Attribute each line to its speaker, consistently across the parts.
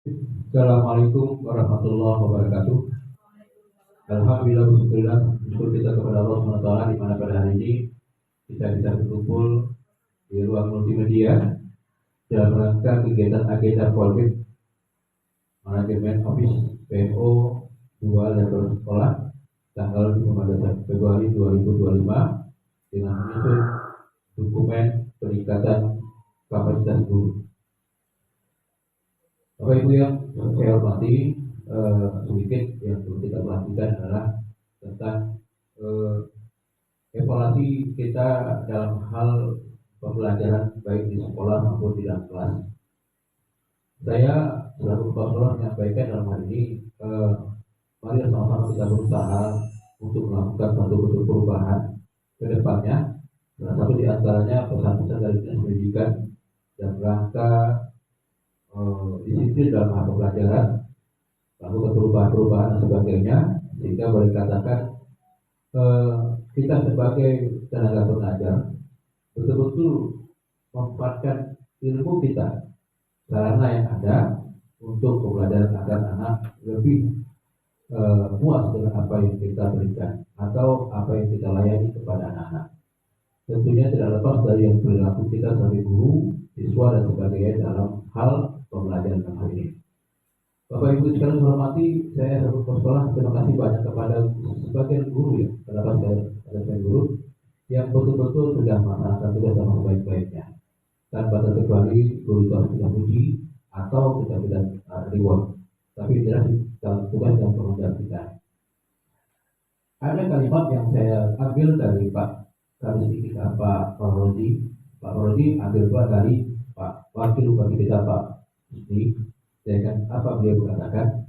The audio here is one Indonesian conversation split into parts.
Speaker 1: Assalamualaikum warahmatullahi wabarakatuh. Alhamdulillah, bersyukur kita kepada Allah SWT di mana pada hari ini kita bisa berkumpul di ruang multimedia dalam rangka kegiatan agenda Polri Manajemen Office PMO 2 level sekolah tanggal 15 Februari 2025 dengan menyusun dokumen peningkatan kapasitas guru. Bapak Ibu yang saya hormati, sedikit yang perlu kita perhatikan adalah tentang evaluasi kita dalam hal pembelajaran baik di sekolah maupun di dalam kelas. Saya selaku kepala sekolah menyampaikan dalam hal ini, mari sama-sama kita berusaha untuk melakukan satu bentuk perubahan ke depannya. Salah satu di antaranya pesan-pesan dari Dinas Pendidikan dan rangka disiplin dalam hal pembelajaran, lalu perubahan-perubahan dan sebagainya, sehingga boleh dikatakan kita sebagai tenaga pengajar betul-betul memanfaatkan ilmu kita, sarana yang ada untuk pembelajaran agar anak lebih puas dengan apa yang kita berikan atau apa yang kita layani kepada anak-anak. Tentunya tidak lepas dari yang perilaku kita sebagai guru, siswa dan sebagainya dalam hal pembelajaran dalam hal ini. Bapak Ibu sekalian hormati, saya selaku kepala sekolah terima kasih banyak kepada sebagian guru ya, kenapa saya guru yang betul-betul sudah melaksanakan tugas dengan sebaik-baiknya tanpa terkecuali guru itu harus kita puji atau kita tidak reward, tapi jelas dalam tugas dan tanggung jawab kita. Ada kalimat yang saya ambil dari Pak Kadis kita Pak Rodi. Pak Rodi ambil dua dari Pak Wakil Bupati kita Pak Kusni. Ya kan, apa beliau mengatakan?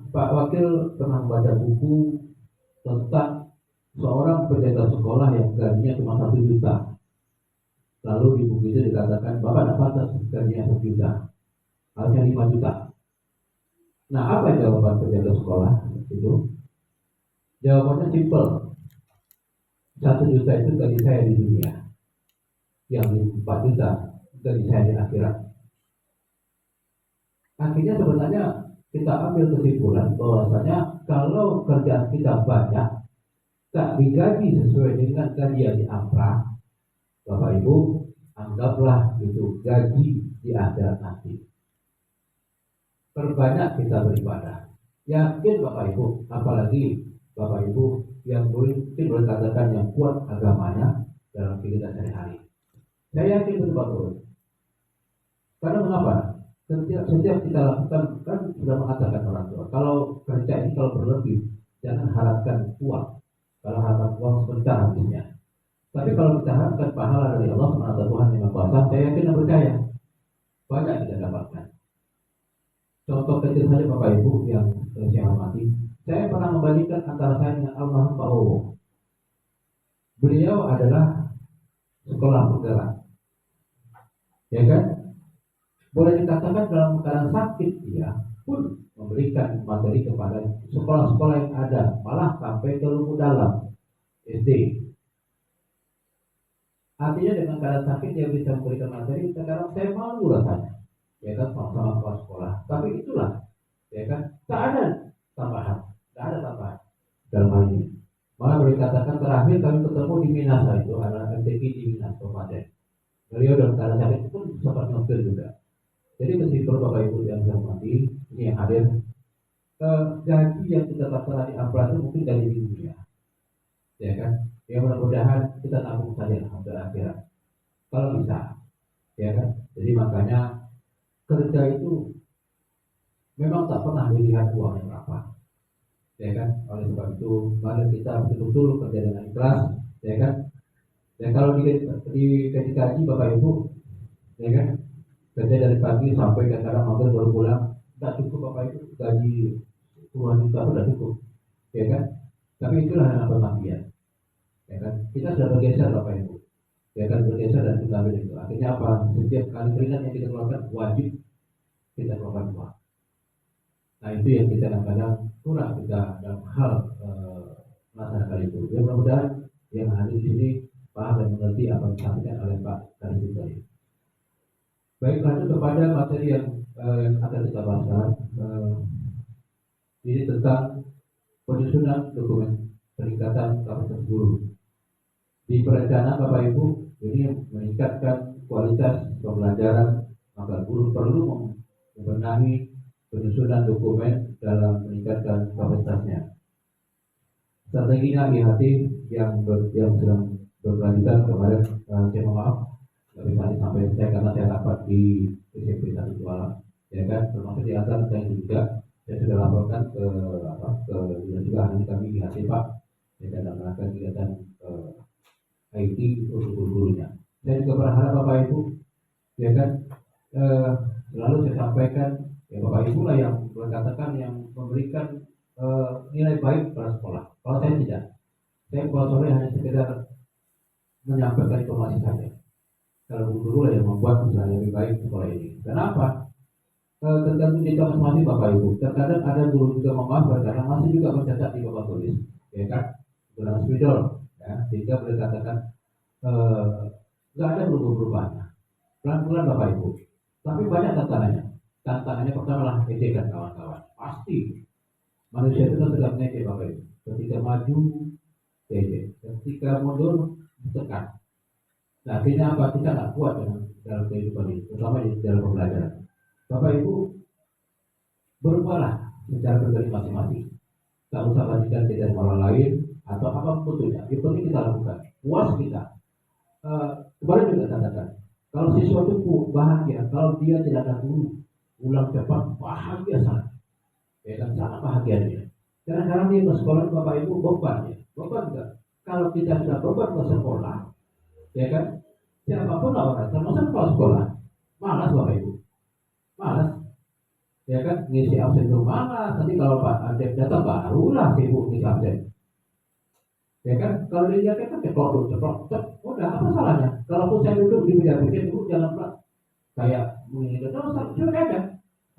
Speaker 1: Pak Wakil pernah membaca buku tentang seorang penjaga sekolah yang gajinya cuma 1 juta. Lalu di buku itu dikatakan, Bapak tidak pantas gajinya 1 juta, harusnya 5 juta. Nah, apa jawaban penjaga sekolah itu? Jawabannya simpel. 1 juta itu gaji saya di dunia, yang 4 juta gaji saya di akhirat. Akhirnya sebenarnya kita ambil kesimpulan bahwasanya kalau kerjaan kita banyak, tak digaji sesuai dengan gaji yang diamprah, Bapak Ibu, anggaplah itu gaji di akhirat nanti. Perbanyak kita beribadah. Yakin Bapak Ibu, apalagi Bapak Ibu yang mungkin boleh katakan yang kuat agamanya dalam kehidupan sehari-hari. Saya yakin betul-betul. Karena mengapa? Setiap kita lakukan, kan sudah mengatakan orang tua, kalau kerja ini kalau berlebih, jangan harapkan uang. Kalau harapkan uang sebentar habisnya. Tapi kalau kita harapkan pahala dari Allah SWT Tuhan yang Maha Kuasa, saya yakin dan percaya banyak kita dapatkan. Contoh kecil saja Bapak Ibu yang saya hormati, saya pernah membandingkan antara saya dengan almarhum Pak Owo. Beliau adalah sekolah penggerak, ya kan? Boleh dikatakan dalam keadaan sakit dia pun memberikan materi kepada sekolah-sekolah yang ada, malah sampai ke lubuk dalam SD. Artinya dengan keadaan sakit dia bisa memberikan materi. Sekarang saya malu rasanya, ya kan, sama-sama kepala sekolah. Tapi itulah, ya kan, tak ada tambahan dalam hal ini. Malah boleh dikatakan terakhir kami ketemu di Minasa, itu adalah MTQ di Minas Kabupaten. Beliau dalam keadaan sakit pun sempat nyopir juga. Jadi meskipun Bapak Ibu yang saya hormati, ini yang hadir, gaji yang kita tertera di amplop itu mungkin dari dunia, ya kan? Ya mudah-mudahan kita tabung saja sampai akhirat, kalau bisa, ya kan? Jadi makanya kerja itu memang tak pernah dilihat uangnya berapa, ya kan? Oleh sebab itu, mari kita betul-betul kerja dengan ikhlas, ya kan? Dan kalau di gaji Bapak Ibu, ya kan? Kerja dari pagi sampai kadang-kadang maghrib baru pulang, tidak cukup Bapak Ibu, gaji puluhan juta pun tidak cukup, ya kan? Tapi itulah yang pengabdian, ya kan? Kita sudah bergeser Bapak Ibu, ya kan, bergeser dan kita ambil itu. Akhirnya apa? Setiap kali keringat yang kita keluarkan wajib kita keluarkan uang. Nah itu yang kita kadang-kadang kurang kita dalam hal melaksanakan itu. Ya mudah-mudahan yang hadir di sini paham dan mengerti apa yang disampaikan oleh Pak Kadis tadi. Baik, lanjut kepada materi yang yang akan kita bahas sekarang ini tentang penyusunan dokumen peningkatan kapasitas guru. Di perencanaan Bapak Ibu ini meningkatkan kualitas pembelajaran, maka guru perlu membenahi penyusunan dokumen dalam meningkatkan kapasitasnya. Strateginya IHT yang sedang berkelanjutan kemarin, saya mohon maaf nggak bisa sampai saya karena saya rapat di SMP 1 Kuala, ya kan, termasuk di atas saya juga sudah laporkan ke dinas juga hari kami IHT Pak, ya, dalam rangka kegiatan IT untuk guru-gurunya. Saya juga berharap Bapak Ibu, ya kan, selalu saya sampaikan, ya Bapak Ibu lah yang berkatakan yang memberikan nilai baik pada sekolah. Kalau saya tidak, saya kalau sore hanya sekedar menyampaikan informasi saja. Kalau guru-guru lah yang membuat usaha lebih baik sekolah ini. Kenapa? Tergantung kita masing-masing Bapak Ibu. Terkadang ada guru juga memaafkan karena masih juga mencatat di papan tulis, ya kan, dalam spidol, ya, sehingga boleh katakan nggak ada perubahan. Pelan-pelan Bapak Ibu. Tapi banyak tantangannya. Tantangannya pertama lah ejekan kawan-kawan. Pasti manusia itu kan sedang ngejek Bapak Ibu. Ketika maju, ejek. Ketika mundur, tekan. Nah, akhirnya apa? Kita nggak kuat dalam kehidupan ini, terutama di dalam pembelajaran. Bapak Ibu, berubahlah secara pribadi masing-masing. Tak usah bandingkan kita dengan orang lain atau apapun itu. Yang penting kita lakukan. Puas kita. Kemarin juga katakan, kalau siswa itu bahagia, kalau dia tidak ada guru, ulang cepat, bahagia sangat. Ya kan, sangat bahagia dia. Kadang-kadang dia ke sekolah Bapak Ibu beban ya. Beban enggak? Kalau kita sudah beban ke sekolah, ya kan, siapapun orang, termasuk kepala sekolah, malas Bapak Ibu, malas, ya kan, ngisi absen itu malas. Nanti kalau Pak Adep datang barulah sibuk ngisi absen, ya kan. Kalau dia kan ceplok dulu, ceplok, udah apa salahnya? Kalaupun saya duduk di meja pikir dulu jangan Pak, kayak mengingat terus sudah ada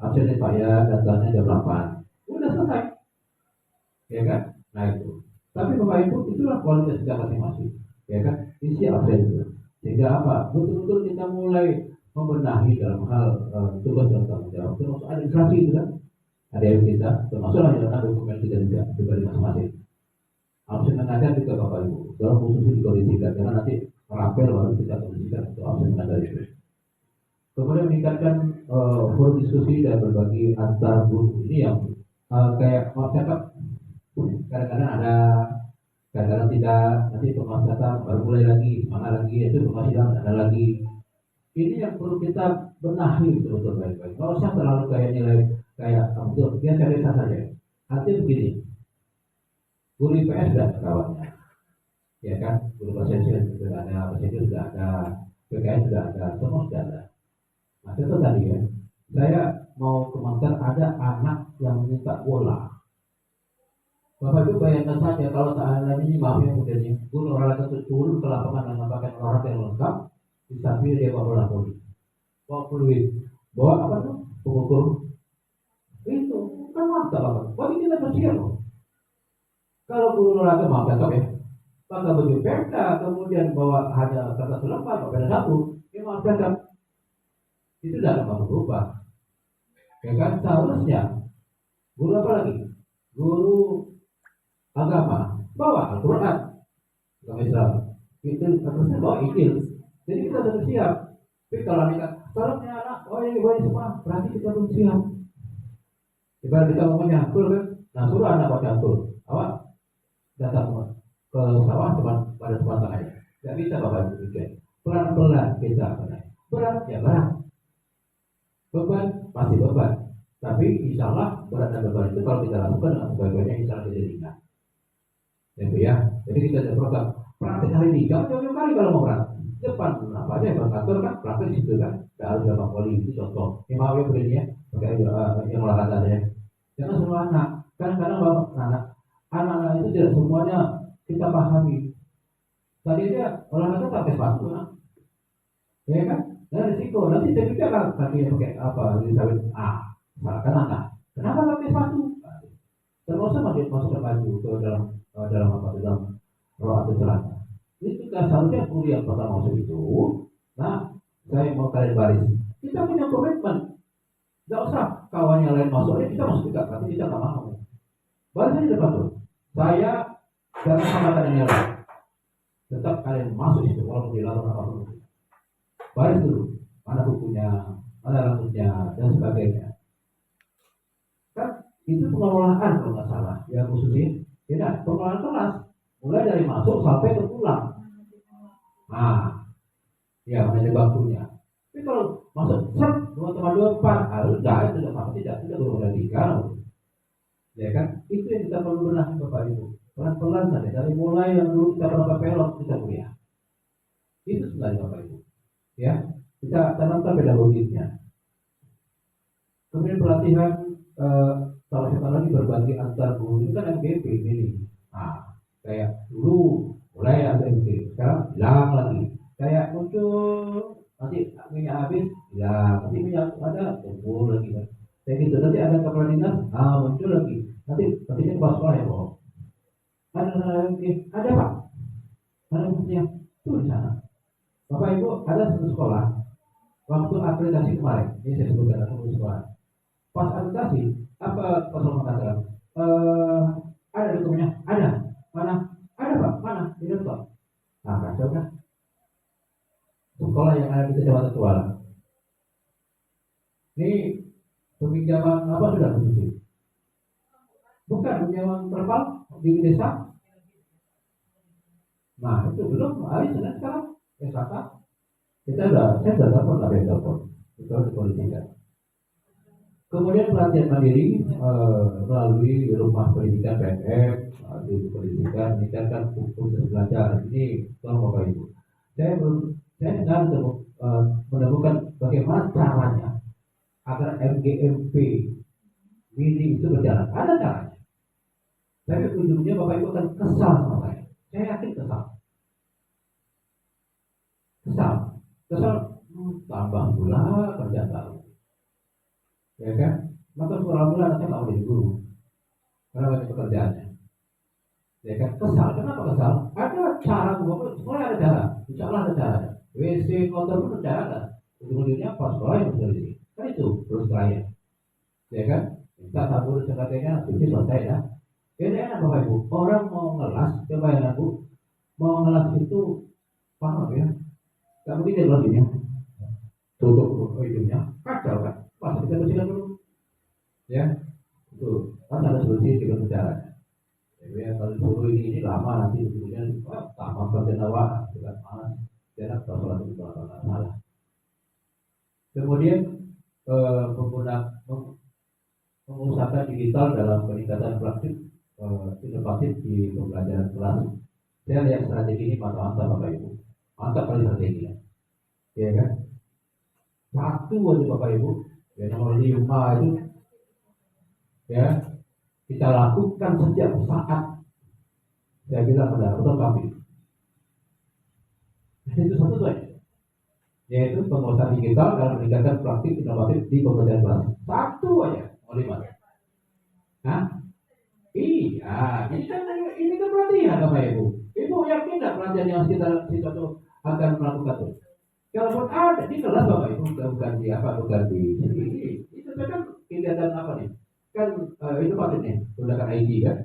Speaker 1: absen dibayar, datanya jam 8, udah selesai, ya kan. Nah itu. Tapi Bapak Ibu itulah kualitas kita masing-masing, ya kan, isi absen itu. Sehingga apa? Betul-betul kita mulai membenahi dalam hal tugas dan tanggung jawab, termasuk administrasi itu kan. Ada yang kita, termasuk dalam dokumen kita juga pribadi masing-masing. Absen mengajar juga Bapak Ibu, dalam khusus dikondisikan, karena nanti merapel baru kita kondisikan untuk absen mengajar itu. Kemudian meningkatkan forum diskusi dan berbagi antar guru ini yang kayak mau cakap, kadang-kadang ada, kadang-kadang tidak, nanti pemasaran baru mulai lagi, mana lagi, itu pemasaran ada lagi. Ini yang perlu kita benahi betul-betul baik-baik. Nggak usah terlalu kayak nilai kayak betul, biasa-biasa saja. Artinya begini, guru IPS sudah ada kawannya, ya kan, guru bahasa Indonesia sudah ada, bahasa Inggris sudah ada, PKS sudah ada, semua sudah ada. Nah itu tadi ya, saya mau komentar ada anak yang minta bola. Bapak Ibu bayangkan saja kalau seandainya ini maaf ya modelnya, guru olahraga itu turun ke lapangan dan memakai olahraga yang lengkap, di samping dia bawa bola voli, bawa fluid, bawa apa tuh, pengukur, itu kan mantap Bapak. Bagi kita bersiap loh. Kalau guru olahraga maaf cakap ya, pakai baju pemda, kemudian bawa hanya kertas lembar, pakai satu, ini maaf cakap, itu tidak akan berubah. Ya kan, seharusnya guru apa lagi? Guru agama bawa Al-Quran, agama Islam, itu harusnya bawa Injil. Jadi kita sudah siap. Tapi kalau anak, oh ini semua, berarti kita belum siap. Ibarat kita ngomongnya catur kan, nah suruh anak baca catur, awak datang ke sawah cuma pada sepasang aja, nggak bisa Bapak Ibu pikir. Pelan-pelan kita berat ya berat, beban pasti beban. Tapi insya Allah berat dan beban itu kalau kita lakukan dengan sebaik-baiknya insya Allah jadi ringan. Ya, jadi kita ada program praktek hari ini, jangan jauh-jauh kali kalau mau praktek depan apa aja yang kantor kan praktek di situ kan, tidak harus dapat poli itu contoh. Ini mau ya belinya pakai yang olahraga ya. Jangan semua anak, kadang-kadang anak-anak itu tidak semuanya kita pahami. Tadi dia olahraga pakai sepatu kan, ya kan? Dan risiko nanti saya pikir kan kakinya pakai apa? Disawit salahkan anak. Kenapa pakai sepatu? Terus masuk ke baju ke dalam roh atau celana. Itu kan seharusnya guru yang pertama masuk itu. Nah, saya mau kalian baris. Kita punya komitmen. Nggak kawannya lain masuk, kita masuk juga, tapi kita nggak mau. Baris di depan tuh. Saya jangan samakan yang lain. Tetap kalian masuk itu walaupun dilakukan apapun. Baris dulu, mana bukunya, mana rambutnya, dan sebagainya. Kan itu pengelolaan kalau nggak salah, ya khususnya. Tidak, pengelolaan kelas. Mulai dari masuk sampai ke pulang. Nah, ya menjadi waktunya. Tapi kalau masuk 2,24, udah itu sudah sama tidak berubah tiga. Ya kan, itu yang kita perlu benahi Bapak Ibu. Pelan-pelan saja dari mulai yang dulu kita pernah pelot kita kuliah. Itu sebenarnya Bapak Ibu. Ya, kita tanamkan pedagogisnya. Kemudian pelatihan salah satu lagi berbagi antar guru itu kan MGP ini. Nah, kayak dulu mulai ada MGP, sekarang hilang lagi. Kayak muncul nanti minyak habis, hilang. Nanti minyak ada, kumpul lagi kan. Kayak gitu nanti ada kepala dinas, muncul lagi. Nanti nantinya kepala sekolah ya bohong. Ada Pak, ada buktinya tuh di sana. Bapak Ibu ada satu sekolah waktu akreditasi kemarin, ini saya sebutkan satu sekolah. Pas akreditasi apa Pak Solomon katakan? Ada dokumennya, ada. Mana? Ada Pak, mana? Di laptop. Nah kacau kan? Sekolah yang ada di Kecamatan Tualang. Ini peminjaman apa sudah khusus? Bukan peminjaman terpal di desa. Nah itu belum, hari Senin sekarang SK. Saya sudah dapat lah telepon. Itu harus dipolisikan. Kemudian pelatihan mandiri melalui rumah pendidikan PNM, di pendidikan ini kan khusus belajar. Ini tolong Bapak Ibu. Saya nggak menemukan bagaimana caranya agar MGMP mini itu berjalan. Ada caranya. Tapi ujungnya Bapak Ibu akan kesal sama saya. Saya yakin kesal. Tambah pula kerja baru. Ya kan? Maka sekolah mula nanti nggak mau jadi guru karena banyak pekerjaannya. Ya kan? Kesal. Kenapa kesal? Ada cara sekolah ada cara. Insya Allah ada cara. WC kotor pun ada cara. Ujung-ujungnya pas sekolah yang bersih. Kan itu terus klien. Ya kan? Minta sabun sebagainya, cuci selesai ya. Ini enak Bapak Ibu. Orang mau ngelas, coba ya Bu, mau ngelas itu paham ya? Gak mungkin dia bersihnya. Tutup hidungnya, kacau kan? Pas kita bersihkan dulu. Ya, itu kan ada solusi dengan caranya. Ya, kalau disuruh ini lama nanti kemudian tambah kerja awak dengan malas, jangan persoalan itu salah. Kemudian mengusahakan digital dalam peningkatan praktik inovatif di pembelajaran kelas. Saya lihat strategi ini mantap Bapak Ibu, mantap kali strateginya, ya kan? Satu aja Bapak Ibu, ya nomor 5 itu, ya kita lakukan setiap saat. Saya bilang pada betul kami. Itu satu saja, yaitu pengusahaan digital dalam meningkatkan praktik inovatif di pembelajaran kelas. Satu aja, nomor 5. Nah, iya, ini kan pelatihan Bapak Ibu. Ibu yakin tidak pelatihan yang kita itu akan melakukan itu? Kalaupun ada di kelas Bapak Ibu, bukan di apa, bukan di ini. Itu kan kegiatan apa nih? Kan inovatif nih, menggunakan IT kan.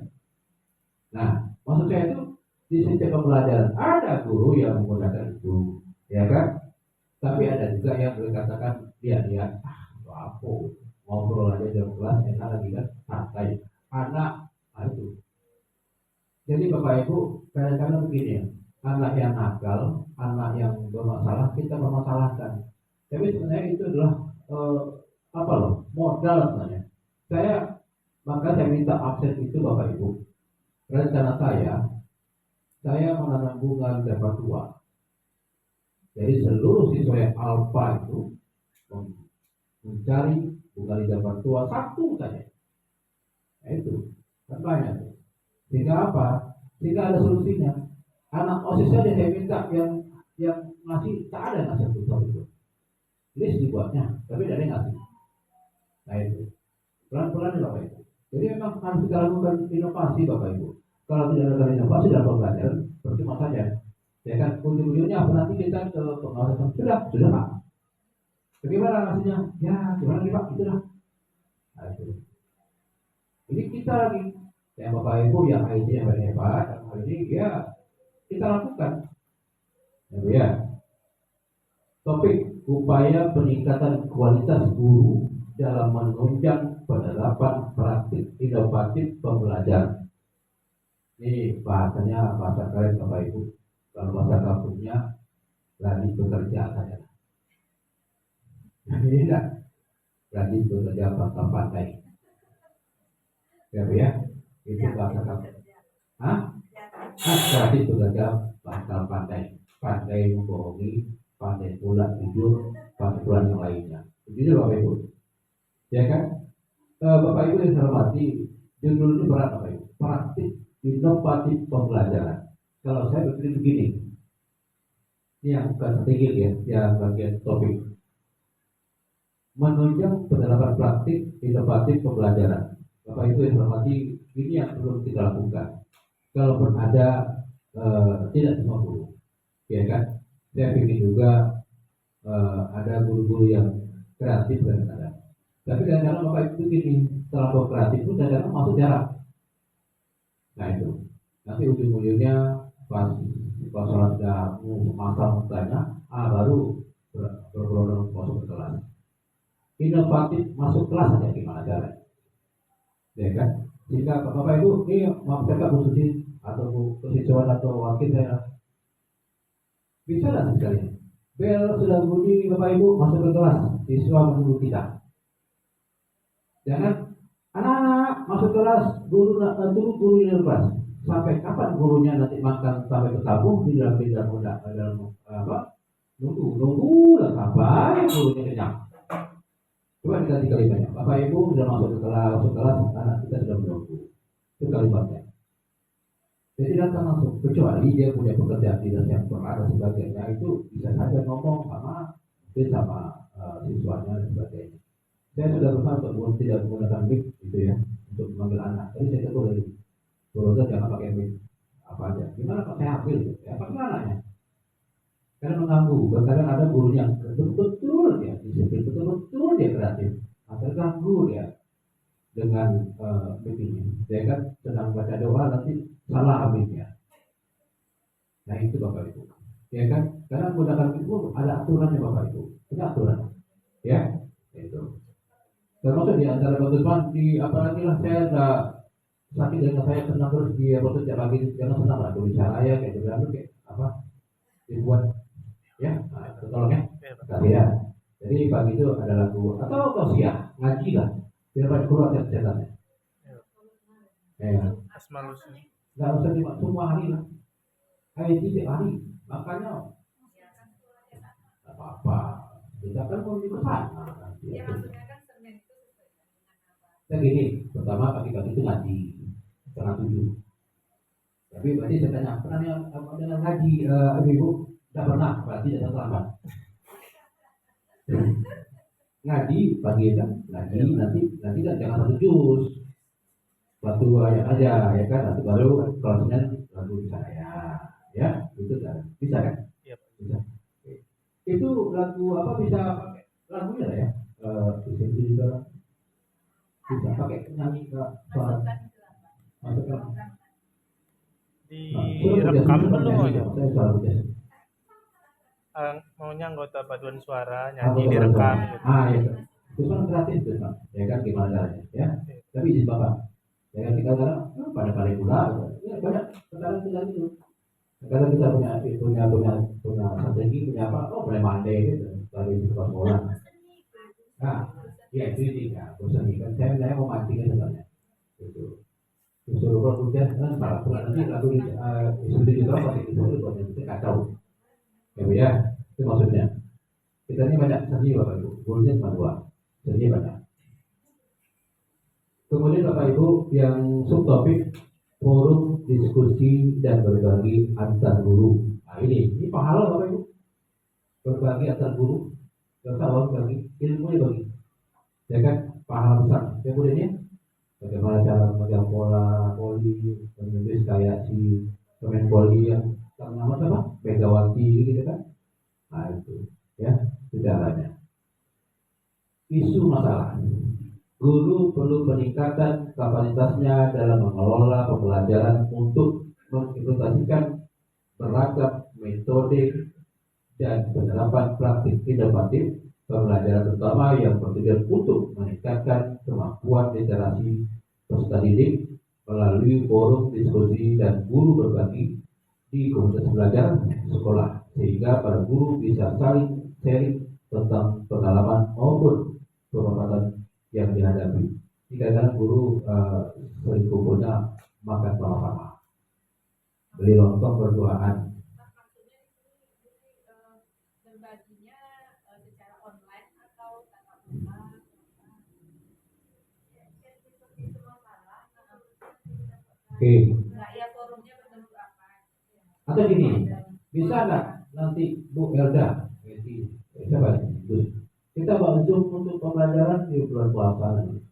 Speaker 1: Nah, maksud saya itu di sistem pembelajaran ada guru yang menggunakan itu, ya kan? Tapi ada juga yang berkatakan dia apa ngobrol aja di kelas enak lagi kan, santai. Anak itu. Jadi Bapak Ibu kadang-kadang begini ya, anak yang nakal, anak yang bermasalah kita permasalahkan. Tapi sebenarnya itu adalah modal sebenarnya. Maka saya minta absen itu Bapak Ibu. Rencana saya menanam bunga dapat 2. Jadi seluruh siswa yang alfa itu mencari bunga dapat 2 satu saja. Nah, itu kan banyak. Sehingga apa? Sehingga ada solusinya. Anak OSIS saja saya minta yang ngasih tak ada ngasih itu. List dibuatnya, tapi tidak ada ngasih. Nah itu pelan-pelan Bapak Ibu. Jadi memang harus kita lakukan inovasi Bapak Ibu. Kalau tidak ada inovasi dalam pembelajaran, percuma saja. Ya kan ujung-ujungnya apa nanti kita ke pengawasan sudah Pak. Bagaimana hasilnya? Ya gimana nih Pak? Itulah. kita lagi. Yang Bapak Ibu yang IT yang hebat, hal ini ya kita lakukan. Ya. Topik upaya peningkatan kualitas guru dalam menunjang penerapan praktik inovatif pembelajaran. Ini bahasanya bahasa keren Bapak Ibu. Kalau bahasa kampungnya lagi bekerja saja. Ini enggak lagi bekerja pangkal pandai. Ya, itu bahasa kampung. Lagi bekerja pangkal pandai. Pandai membohongi, pandai pula jujur, pandai pula yang lainnya. Jujur Bapak Ibu. Ya kan? Bapak Ibu yang saya hormati, judul ini berat Bapak Ibu. Praktik inovatif pembelajaran. Kalau saya berpikir begini, ini yang bukan sedikit ya, yang bagian topik. Menunjang penerapan praktik inovatif pembelajaran. Bapak Ibu yang hormati, ini yang perlu kita lakukan. Kalaupun ada tidak semua guru, ya kan? Saya ingin juga ada guru-guru yang kreatif dan ada. Tapi kadang-kadang Bapak Ibu begini, terlalu kreatif itu kadang-kadang masuk jarak. Nah itu, nanti ujung-ujungnya pas sholat sudah masang tanya, baru berproses masuk ke kelas. Inovatif masuk kelas aja gimana caranya? Ya kan? Jika Bapak Ibu ini mau cakap Bu Susi atau Bu Kesiswan atau wakil saya, bisa lah sekali. Bel sudah bunyi Bapak Ibu masuk ke kelas, siswa menunggu kita. Jangan anak-anak masuk kelas, guru tunggu guru di kelas. Sampai kapan gurunya nanti makan sampai ketemu di dalam nunggu lah sampai gurunya kenyang. Coba diganti kalimatnya. Bapak Ibu sudah masuk ke kelas, anak kita sudah menunggu. Itu kalimatnya. Jadi datang langsung, kecuali dia punya pekerjaan dinas yang berat dan sebagainya, itu bisa saja ngomong sama siswanya dan sebagainya. Saya sudah berusaha untuk tidak menggunakan mic gitu ya, untuk memanggil anak. Tadi saya tegur lagi, Borosa jangan pakai mic apa aja. Gimana Pak saya ambil? Ya pakai anaknya. Karena mengganggu. Kadang ada guru yang betul-betul dia disiplin, betul-betul dia kreatif. Terganggu dia dengan mic ini. Dia kan sedang baca doa nanti salah aminnya. Nah itu Bapak Ibu. Ya kan? Karena menggunakan mic itu ada aturannya Bapak Ibu. Ada aturan. Ya, itu. Termasuk di antara Bapak di apalagi lah saya ada sakit dengan saya senang terus dia waktu tiap pagi jangan senang lah berbicara ya kayak gitu kayak apa dibuat ya tolong ya kasih ya. Jadi pagi itu ada lagu atau tausiah ngaji lah biar banyak keluar catatannya. Ya. Nggak usah cuma semua hari lah. Hari tiap hari makanya apa kita kan mau di sana nanti. Saya gini, pertama pagi-pagi itu ngaji setengah 7. Tapi berarti saya tanya, pernah dengan ngaji ibu? Tidak pernah, berarti tidak terlambat. Ngaji pagi kan, ngaji nanti kan jangan satu juz, satu ayat aja, ya kan? Nanti baru kelasnya lagu saya, ya itu kan bisa kan? Bisa. Itu lagu apa bisa pakai lagunya ya? Bisa pakai nyanyi ke suara masukkan
Speaker 2: direkam belum ya? Maunya anggota paduan suara nyanyi direkam gitu.
Speaker 1: Ya. Itu kan gratis tuh, ya kan gimana caranya? Ya. Tapi izin Bapak. Ya kan kita sekarang pada kali pula, ya banyak sekarang kita itu. Sekarang kita punya strategi punya apa? Oh boleh mandai gitu dari sekolah. Nah, ya itu tidak bosan kan saya mau mancing sebenarnya itu suruh kemudian kan para nanti lagu di studi juga pakai itu itu kacau ya itu maksudnya kita ini banyak seni Bapak Ibu goalnya cuma 2 seni banyak. Kemudian Bapak Ibu yang subtopik forum diskusi dan berbagi antar guru. Nah ini pahala Bapak Ibu berbagi antar guru kita berbagi ilmu bagi ya kan pahala besar. Kemudiannya bagaimana cara memegang pola poli menulis kayak si pemain poli yang nama apa Megawati gitu kan. Nah itu ya sejarahnya. Isu masalah guru perlu peningkatan kapasitasnya dalam mengelola pembelajaran untuk mengimplementasikan beragam metode dan penerapan praktik inovatif pembelajaran, terutama yang bertujuan untuk meningkatkan kemampuan literasi peserta didik melalui forum diskusi dan guru berbagi di komunitas belajar sekolah, sehingga para guru bisa saling sharing tentang pengalaman maupun pemaparan yang dihadapi. Kadang guru sering kumpulnya makan sama-sama, beli lontong berduaan.
Speaker 3: Berbaginya secara online atau tatap muka?
Speaker 1: Oke.
Speaker 3: Nah, ya forumnya berbentuk apa?
Speaker 1: Atau gini, bisa nggak nanti Bu Elda, siapa ini? Kita bawa Zoom untuk pembelajaran di bulan puasa nanti.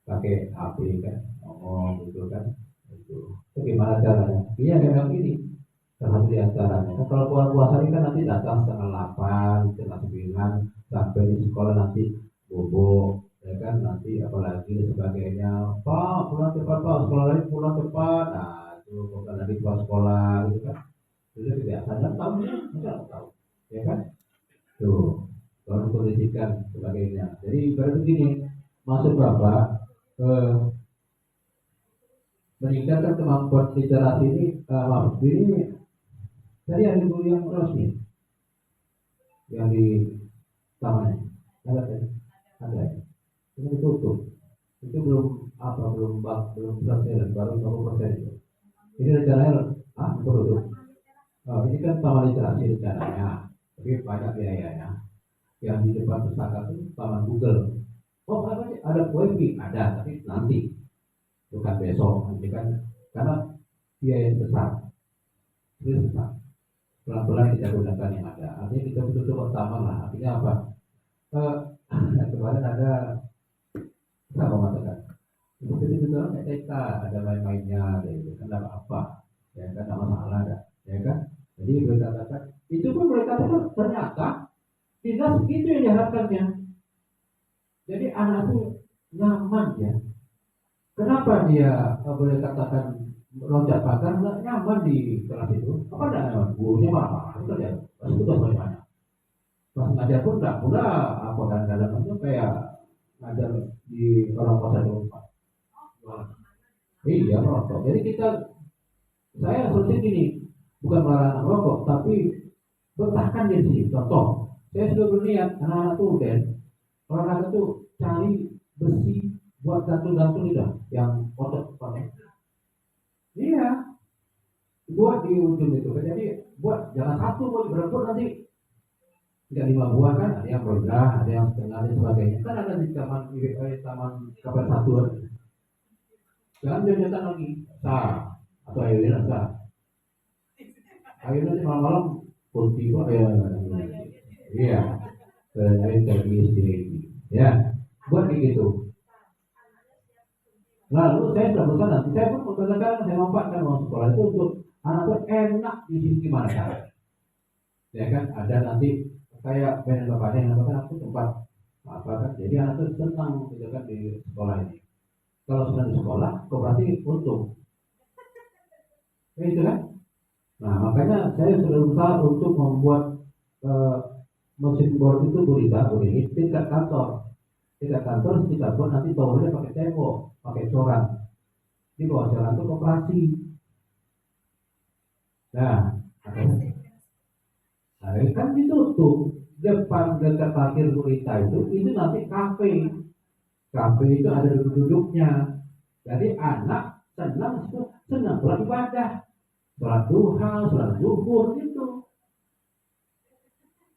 Speaker 1: Pakai HP kan, ngomong gitu kan. Itu gimana caranya? Iya memang ini salah satu di antaranya. Nah, kalau bulan puasa ini kan nanti datang setengah 8, setengah 9, sampai di sekolah nanti bobo, ya kan, nanti apalagi dan sebagainya. Pak, pulang cepat Pak, sekolah lain pulang cepat. Nah, itu bukan lagi pulang sekolah gitu kan. Itu kebiasaan tahu nggak tahu, ya kan? Tuh, baru kondisikan sebagainya. Jadi berarti gini, maksud Bapak meningkatkan kemampuan literasi ini, ini dari ada guru yang resmi yang di tamannya ada itu ditutup, itu belum selesai, baru 1% itu. Ini rencananya betul. Ini kan taman literasi rencananya, tapi banyak biayanya. Yang di depan pustaka itu taman Google. Oh ada wifi, ada, tapi nanti bukan besok, nanti kan, karena biaya besar, terus besar. Pelan-pelan kita gunakan yang ada. Artinya kita betul-betul pertama lah. Artinya apa? Kemarin ada saya mau mengatakan itu betul-betul TK ada main-mainnya, gitu. Kan ada apa? Ya kan ada masalah ada, ya kan? Jadi mereka katakan itu pun mereka katakan ternyata tidak itu yang diharapkannya. Jadi anak itu nyaman ya. Kenapa dia boleh katakan loncat pagar nggak nyaman di kelas itu? Apa nggak nyaman? Gurunya marah-marah itu ya. Pasti tugas banyak. Pas ngajar pun nggak pula apa kadang-kadang itu kayak ngajar di orang pasar 24. Iya merokok. Jadi saya seperti gini, bukan melarang merokok, tapi betahkan di sini. Contoh, saya sudah berniat anak-anak tuh olahraga tuh cari besi buat gantung-gantung itu yang otot pakai. Iya, buat di ujung itu. Jadi buat jangan satu buat berebut nanti tidak 5 buah kan, ada yang rendah, ada yang setengah dan sebagainya. Kan ada di taman kapal satuan. Jangan jajan lagi sah atau airnya sah. Airnya malam-malam putih kok ya. Iya, air termis sendiri. Ya, buat begitu. Lalu saya sudah berusaha nanti saya pun berusaha saya manfaatkan uang sekolah itu untuk anak itu enak di sini gimana cara? Ya kan ada nanti kayak benar bapaknya yang bapaknya aku tempat apa kan? Jadi anak itu senang gitu kan di sekolah ini. Kalau senang di sekolah, berarti untung. Ya, itu kan? Nah makanya saya sudah berusaha untuk membuat mesin board itu gurita ini tingkat kantor. Tingkat kantor kita buat nanti towernya pakai tembok, pakai coran. Di bawah coran itu koperasi. Nah kan ditutup depan dekat parkir gurita itu nanti kafe. Kafe itu ada duduk-duduknya. Jadi anak senang beribadah, sholat duha, sholat zuhur gitu.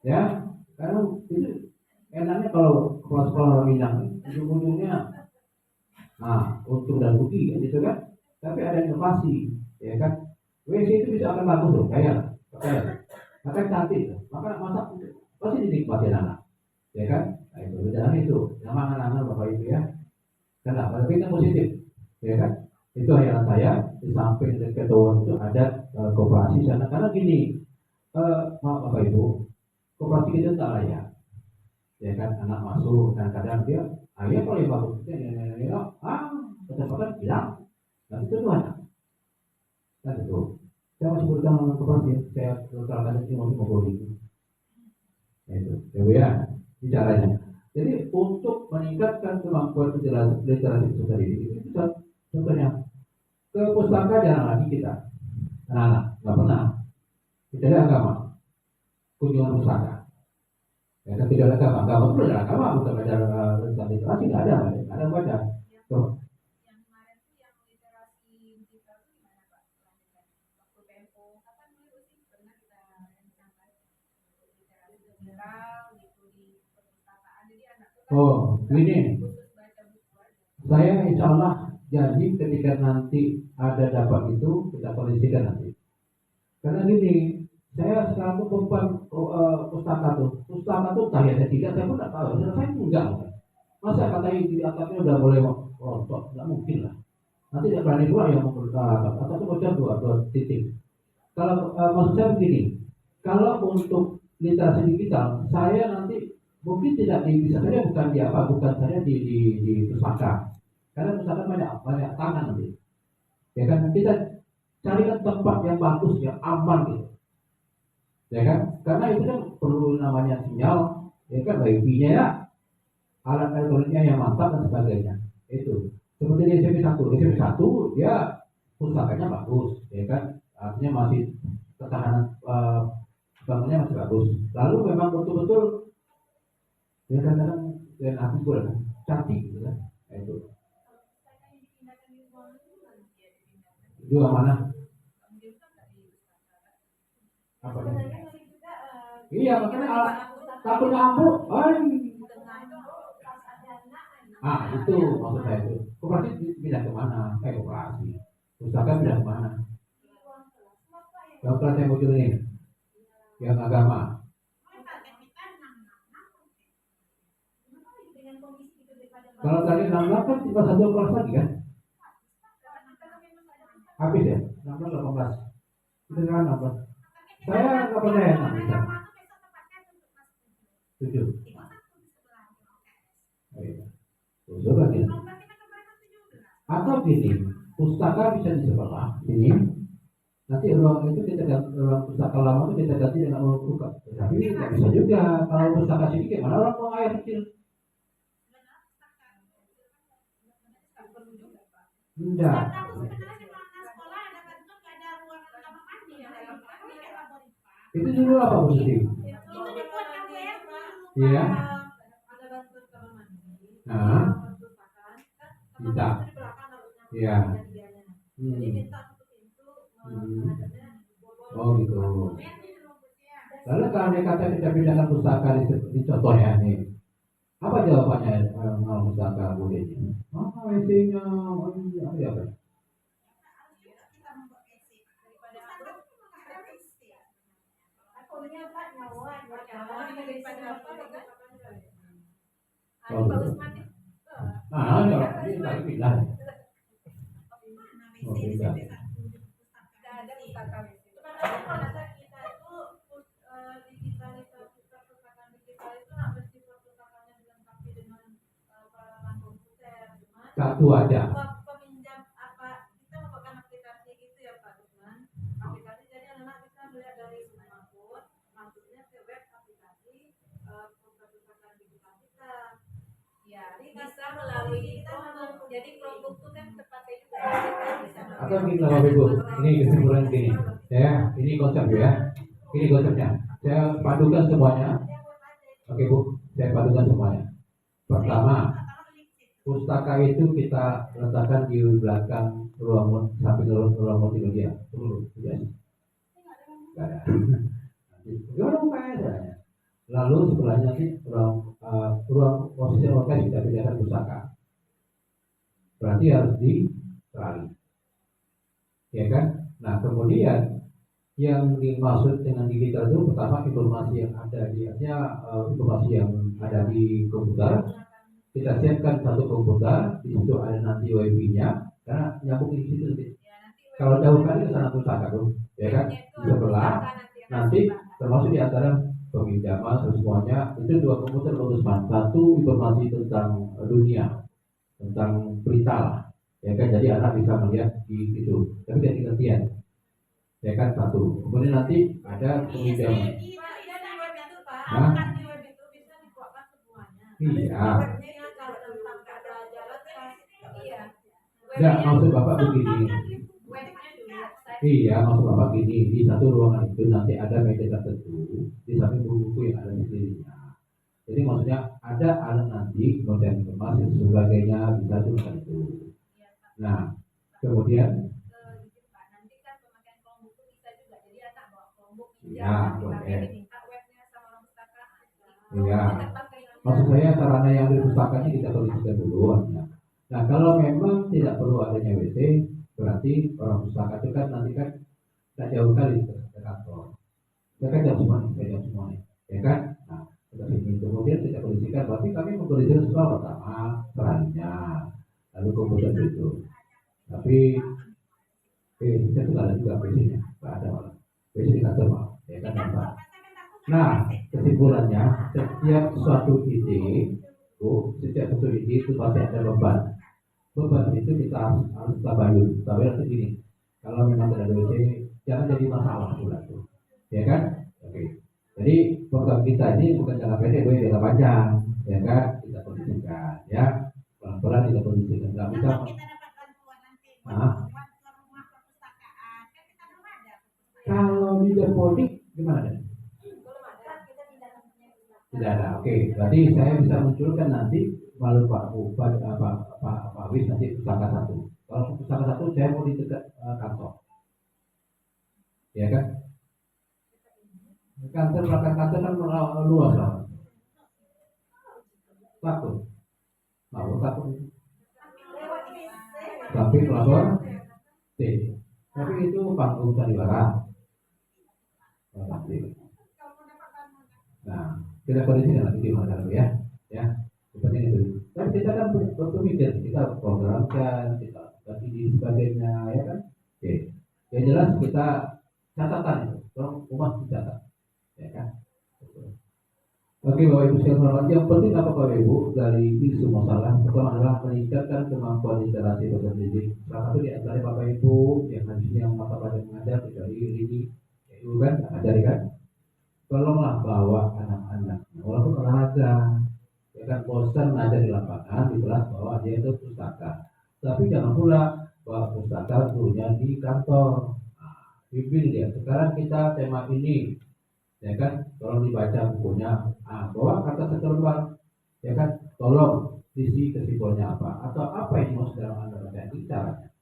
Speaker 1: Ya, karena itu enaknya kalau sekolah orang Minang ujung-ujungnya untung dan rugi gitu kan. Tapi ada inovasi, ya kan. WC itu bisa akan bagus loh, kayak akan cantik, maka masak pasti dinikmati anak, ya kan. Nah, itu jangan itu, nama anak-anak bapak ibu ya. Kenapa? Tapi kan positif, ya kan. Itu hayalan saya di samping dekat tower itu ada koperasi sana. Karena gini, maaf bapak ibu, koperasi itu tak layak, ya kan. Anak masuk dan kadang dia Akhirnya kalau yang bagus itu kecepatan bilang, nanti itu tuh anak. Kan itu. Saya masih bertanggung kepada saya terkadang ini masih mau itu. Itu, ya, bicaranya. Jadi untuk meningkatkan kemampuan literasi itu tadi, itu contohnya ke pustaka jarang lagi kita, anak-anak nggak pernah. Kita ada agama, kunjungan pustaka. Ya kan tidak ada agama itu ada agama, bukan belajar tentang literasi nggak ada baca. Tuh.
Speaker 3: Yang kemarin tuh yang literasi digital tuh gimana Pak? Waktu tempo kapan dulu sih pernah kita rencanakan literasi digital gitu di perpustakaan, jadi anak tuh kan
Speaker 1: Gini,
Speaker 3: khusus baca buku aja.
Speaker 1: saya insya Allah jadi ketika nanti ada dapat itu kita kondisikan nanti. Karena gini, saya sekarang tuh beban pustaka tuh entah ya tidak, saya pun tidak tahu. Saya enggak. Masa katanya di atapnya udah boleh rontok, nggak mungkin lah. Nanti tidak berani pula yang mau atap itu bocor dua titik. Kalau maksud saya begini, kalau untuk literasi digital, saya nanti mungkin tidak bisa saja bukan saja di pustaka, karena pustaka banyak tangan nanti. Ya kan kita carikan tempat yang bagus, yang aman gitu. Ya kan? Karena itu kan perlu namanya sinyal, ya kan, wifi-nya ya, alat elektroniknya yang mantap dan sebagainya. Itu seperti di SMP1 dia pusakanya bagus, ya kan, artinya masih ketahanan bangunnya masih bagus. Lalu memang betul-betul ya kadang-kadang dan aku kan cantik gitu kan. Itu juga mana? Apa ini? Iya makanya takutnya ampuh. Itu maksud saya itu. Koperasi pindah kemana? Koperasi. Pustaka pindah kemana? Yang kelas yang muncul ini, yang agama. Kalau tadi 16 kan tinggal satu kelas lagi kan? Habis ya? 16 18. Itu kan 16. Saya nggak percaya nanti. 7. Usul lagi. Atau gini, pustaka bisa di sebelah sini. Nanti ruang itu kita ganti, ruang pustaka lama itu kita ganti dengan ruang buka. Tapi nggak bisa juga. Kalau pustaka sini gimana orang mau air kecil? Enggak. Itu dulu apa positif? Iya. Bisa. Iya. Oh gitu. Lalu kalau dia kata kita pindahkan pustaka di contohnya nih, apa jawabannya kalau pustaka boleh? WC-nya, iya apa? Ini lagi pindah. Pindah. Satu aja.
Speaker 3: Peminjam apa kita membuat aplikasi gitu ya Pak Gusman. Aplikasi jadi anak bisa melihat dari smartphone, maksudnya ke web aplikasi perpustakaan digital kita. Ya, bisa melalui Chromebook. Jadi Chromebook itu kan tepatnya juga bisa.
Speaker 1: Atau gini Bapak Ibu, ini kesimpulan gini. Ini konsep ya. Ini konsepnya. Saya padukan semuanya. Oke Bu, saya padukan semuanya. Pertama, pustaka itu kita letakkan di belakang ruang samping ruang multimedia. Ya. Lalu sebelahnya sih ruang posisi orkes kita pindahkan pustaka. Berarti harus diterali. Ya kan? Nah kemudian yang dimaksud dengan digital itu pertama informasi yang ada informasi yang ada di komputer. Kita siapkan satu komputer, di situ ada nanti wifi-nya, karena nyambung di situ nanti. Kalau jauh kali ke sana pustaka tuh, ya kan? Di sebelah, nanti termasuk di antara peminjaman, semuanya itu dua komputer bagus man. Satu informasi tentang dunia, tentang berita lah, ya kan. Jadi anak bisa melihat di situ, tapi ganti-gantian, ya kan satu. Kemudian nanti ada peminjaman.
Speaker 3: Pak, iya di web itu Pak,
Speaker 1: Hah?
Speaker 3: kan di web itu bisa dibuatkan semuanya.
Speaker 1: Iya.
Speaker 3: Webnya kalau tentang keadaan jalan kan, iya.
Speaker 1: Enggak, maksud Bapak begini.
Speaker 3: Webnya dulu.
Speaker 1: Iya, maksud Bapak gini, di satu ruangan itu nanti ada meja tertentu, di samping buku-buku yang ada di sini. Jadi maksudnya ada alat nanti, kemudian informasi dan sebagainya bisa tulisan itu. Nah, kemudian
Speaker 3: Nanti kan pemakaian Chromebook itu bisa juga, jadi anak bawa Chromebook
Speaker 1: ya, boleh.
Speaker 3: minta webnya sama orang pustaka.
Speaker 1: Iya. Maksud saya sarana yang di pustakanya kita kondisikan dulu artinya. Nah, kalau memang tidak perlu adanya WC, berarti orang pustaka itu kan nanti kan tidak jauh kali ke kantor. Ya kan jam semua nih, ya kan? Nah, kita sini kemudian kita kondisikan, berarti kami mengkondisikan soal pertama perannya, lalu kemudian itu. Tapi kita tuh ada juga PC-nya, nggak ada malah. PC di kantor malah, ya kan? Nah, kesimpulannya setiap suatu ide itu pasti ada beban. Beban itu kita harus tabayun. Tabayun itu gini, kalau memang tidak ada WC, jangan jadi masalah pula tuh, ya kan? Oke. Jadi program kita ini bukan jangka pendek, jangka panjang, ya kan? Kita kondisikan, ya pelan-pelan kita kondisikan. Nggak bisa. Kalau di Depodik gimana? Tidak ada. Oke, berarti saya bisa munculkan nanti melalui Pak Wis nanti pustaka satu. Kalau pustaka satu saya mau di dekat kantor, ya kan? Kantor belakang kantor kan luas lah. Takut, takut. Tapi pelapor, tapi itu panggung sandiwara. Nah, kita kondisi nanti gimana dulu ya, seperti itu. Dan kita kan berpikir, kita programkan, kita kasih di sebagainya, ya kan? Oke, yang jelas kita catatan itu, tolong umat dicatat, ya kan? Oke, Bapak Ibu sekalian, yang penting apa Bapak Ibu dari isu masalah pertama adalah meningkatkan kemampuan literasi peserta didik. Salah satu di antara Bapak Ibu yang harusnya mata pelajaran mengajar dari ini, yaitu kan ajar kan. Tolonglah bawa anak-anak, walaupun olahraga, ya kan, bosan mengajar di lapangan, di kelas bawa dia itu pustaka. Tapi jangan pula bawa pustaka gurunya di kantor. Bimbing dia. Sekarang kita tema ini, ya kan, tolong dibaca bukunya. Bawa kata setelah, ya kan, tolong isi kesimpulannya apa, atau apa yang mau sedang anda baca itu caranya.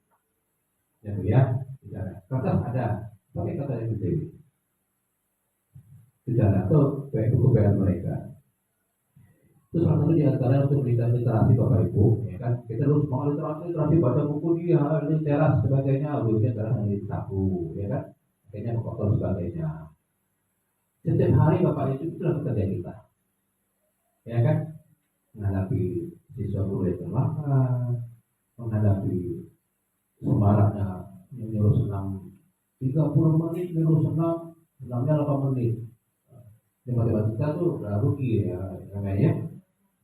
Speaker 1: Ya, kertas ada, pakai kata yang gede. Sejarah atau buku PR mereka. Itu salah satu di antara untuk literasi Bapak Ibu, ya kan? Kita harus mau literasi baca buku dia, teras sebagainya, ujian teras yang disapu, ya kan? Kayaknya kotor sebagainya. Setiap hari Bapak itu adalah pekerjaan kita, ya kan? Menghadapi siswa guru yang terlambat, menghadapi semaraknya menyuruh senam 30 menit, menyuruh senamnya 8 menit. Di matematika tuh udah rugi ya, namanya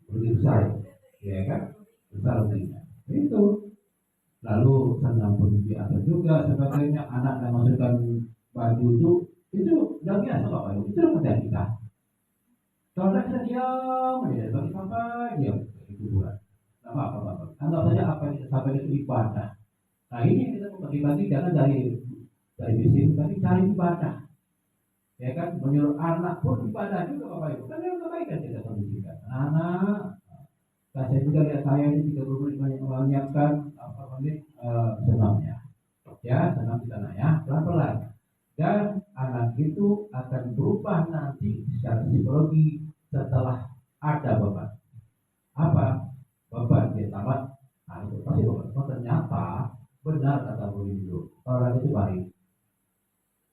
Speaker 1: rugi besar, ya kan? Besar ruginya. Itu. Lalu senam pun diatur juga sebagainya. Anak yang masukkan baju itu udah biasa Bapak Ibu. Itu kerjaan kita. Kalau kita diam, ya bagi sampai diam itu bulan. Nah, apa Bapak? Anggap saja apa yang kita sampaikan itu ibadah. Nah ini kita bagi-bagi jangan dari bisnis, tapi cari ibadah. Ya kan, menyuruh anak pun ibadah juga Bapak Ibu. Kan yang kebaikan kita kondisikan. Anak, saya juga lihat saya ini 30 menit menyiapkan menit senamnya. Ya, senam di sana ya, pelan-pelan. Dan anak itu akan berubah nanti secara psikologi setelah ada beban. Apa? Beban dia tamat. Nah itu pasti beban. Oh, ternyata benar kata Bu itu. Orang itu baik.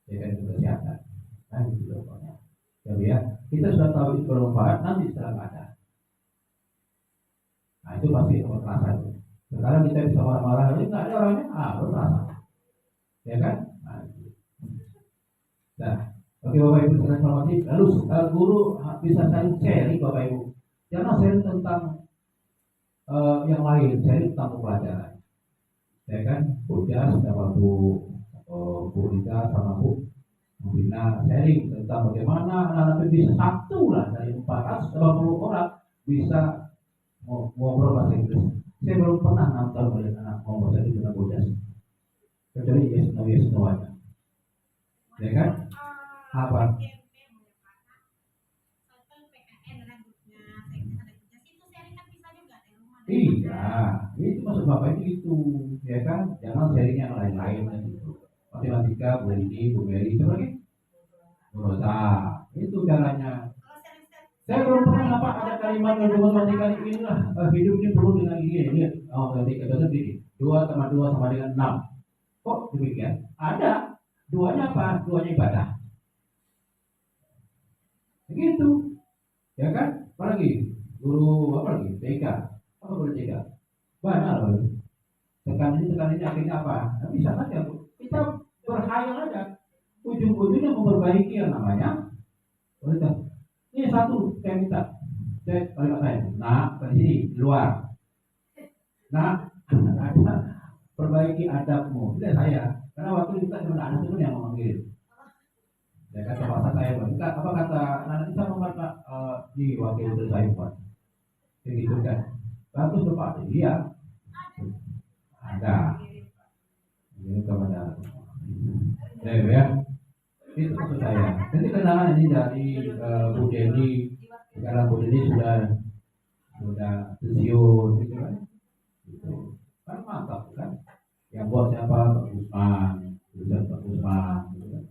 Speaker 1: Ya kan, itu kesehatan. Nah itu pokoknya. Jadi ya, kita sudah tahu itu bermanfaat, nanti setelah ada. Nah itu pasti terasa itu. Sekarang kita bisa marah-marah, ini nggak ada orangnya, terasa. Ya kan? Nah, Oke Bapak Ibu sekalian hormati, lalu guru bisa saling sharing Bapak Ibu. Jangan sharing tentang yang lain, sharing tentang pelajaran. Ya kan, Bu Jas sama Bu Rita sama Bu Bina sharing tentang bagaimana anak-anak bisa satu lah dari 480 orang bisa ngobrol bahasa Inggris. Saya belum pernah nonton oleh anak ngomong bahasa Inggris dengan Bu Jas. Kecuali yes no aja. Ya kan? Apa? Iya, itu maksud Bapak itu, ya kan? Jangan sharing yang lain-lain gitu. Matematika, Bu Riki, Bu Mary, sebagai Bu Rosa, itu caranya. Saya belum pernah apa ada kalimat yang matematika inilah hidup ini perlu dengan ini. Ketika itu begini, 2 tambah 2 sama dengan 6. Kok demikian? Ada. Duanya apa? Duanya ibadah. Begitu, ya kan? Apalagi guru apa lagi? TK. Apa guru TK? Banyak loh. Tekan ini akhirnya apa? Nah, bisa saja kita berkhayal aja. Ujung-ujungnya memperbaiki yang namanya kualitas. Ini satu kayak kita. Saya kalimat saya. Nah, di sini di luar. Nah, ada perbaiki adabmu. Tidak saya. Karena waktu kita cuma anak itu yang memanggil. Ya kan bahasa saya buat. Apa kata anak kita membuat di wakil itu saya buat. Begitu kan. Bagus tuh Pak. Iya. Ada. Ini kepada. Ya. Itu maksud saya. Nanti kenangan ini dari Bu Deni. Sekarang Bu Deni sudah pensiun, gitu kan? Gitu. Kan mantap kan? Yang buat siapa? Pak Usman, Pak Usman, gitu kan?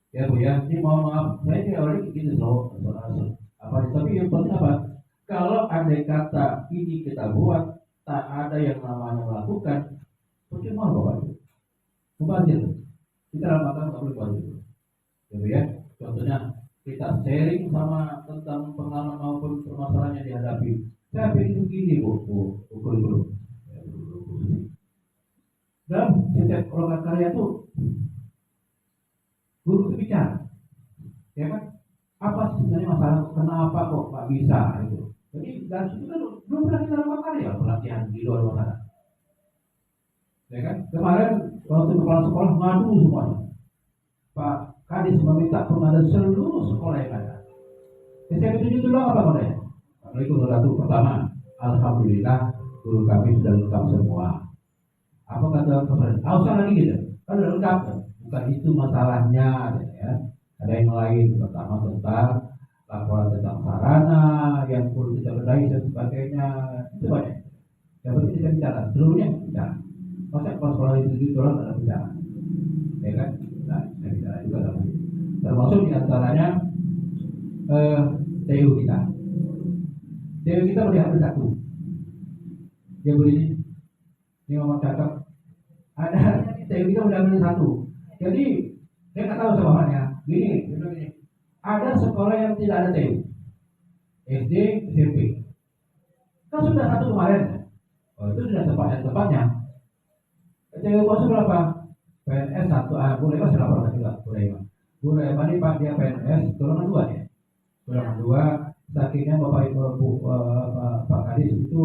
Speaker 1: Ya Bu ya, ini mohon maaf, saya tidak orangnya gitu soal apa? Tapi yang penting apa? Kalau andai kata ini kita buat, tak ada yang namanya melakukan, percuma Bapak Ibu. Mubazir. Kita ramalkan tak boleh buat itu. Ya, contohnya kita sharing sama tentang pengalaman maupun permasalahan yang dihadapi. Saya pikir begini Bu. Dan setiap program karya itu guru itu bicara, ya kan? Apa sebenarnya masalah? Kenapa kok nggak bisa itu? Jadi dari situ kan belum pernah kita lakukan karya pelatihan di luar sana. Ya kan? Kemarin waktu kepala sekolah ngadu semuanya. Pak Kadis meminta pengadaan seluruh sekolah yang ada. Saya tunjuk dulu apa modalnya? Assalamualaikum warahmatullahi wabarakatuh. Alhamdulillah guru kami sudah lengkap semua. Apa kata kemarin? Usah lagi gitu. Kan sudah lengkap. Bukan itu masalahnya, ya. Ada yang lain, pertama tentang laporan tentang sarana yang perlu kita benahi dan sebagainya. Itu banyak. Yang penting kita bicara, seluruhnya bicara. Masa kalau sekolah itu orang tidak bicara, ya kan? Nah, saya bicara juga sama. Termasuk diantaranya TU kita. TU kita melihat satu. Dia begini, ini ngomong cakap. Ada TU kita udah beli satu. Jadi saya nggak tahu sekolahnya. Gini. Ada sekolah yang tidak ada TU, SD, SMP. Kan sudah satu kemarin. Oh, itu sudah tepatnya. TU masuk berapa? PNS 1, Bu Lema sudah pernah juga, Bu Lema. Bu Lema ini Pak dia PNS, golongan 2 ya. Golongan 2, sakitnya Bapak Ibu Pak Kadis itu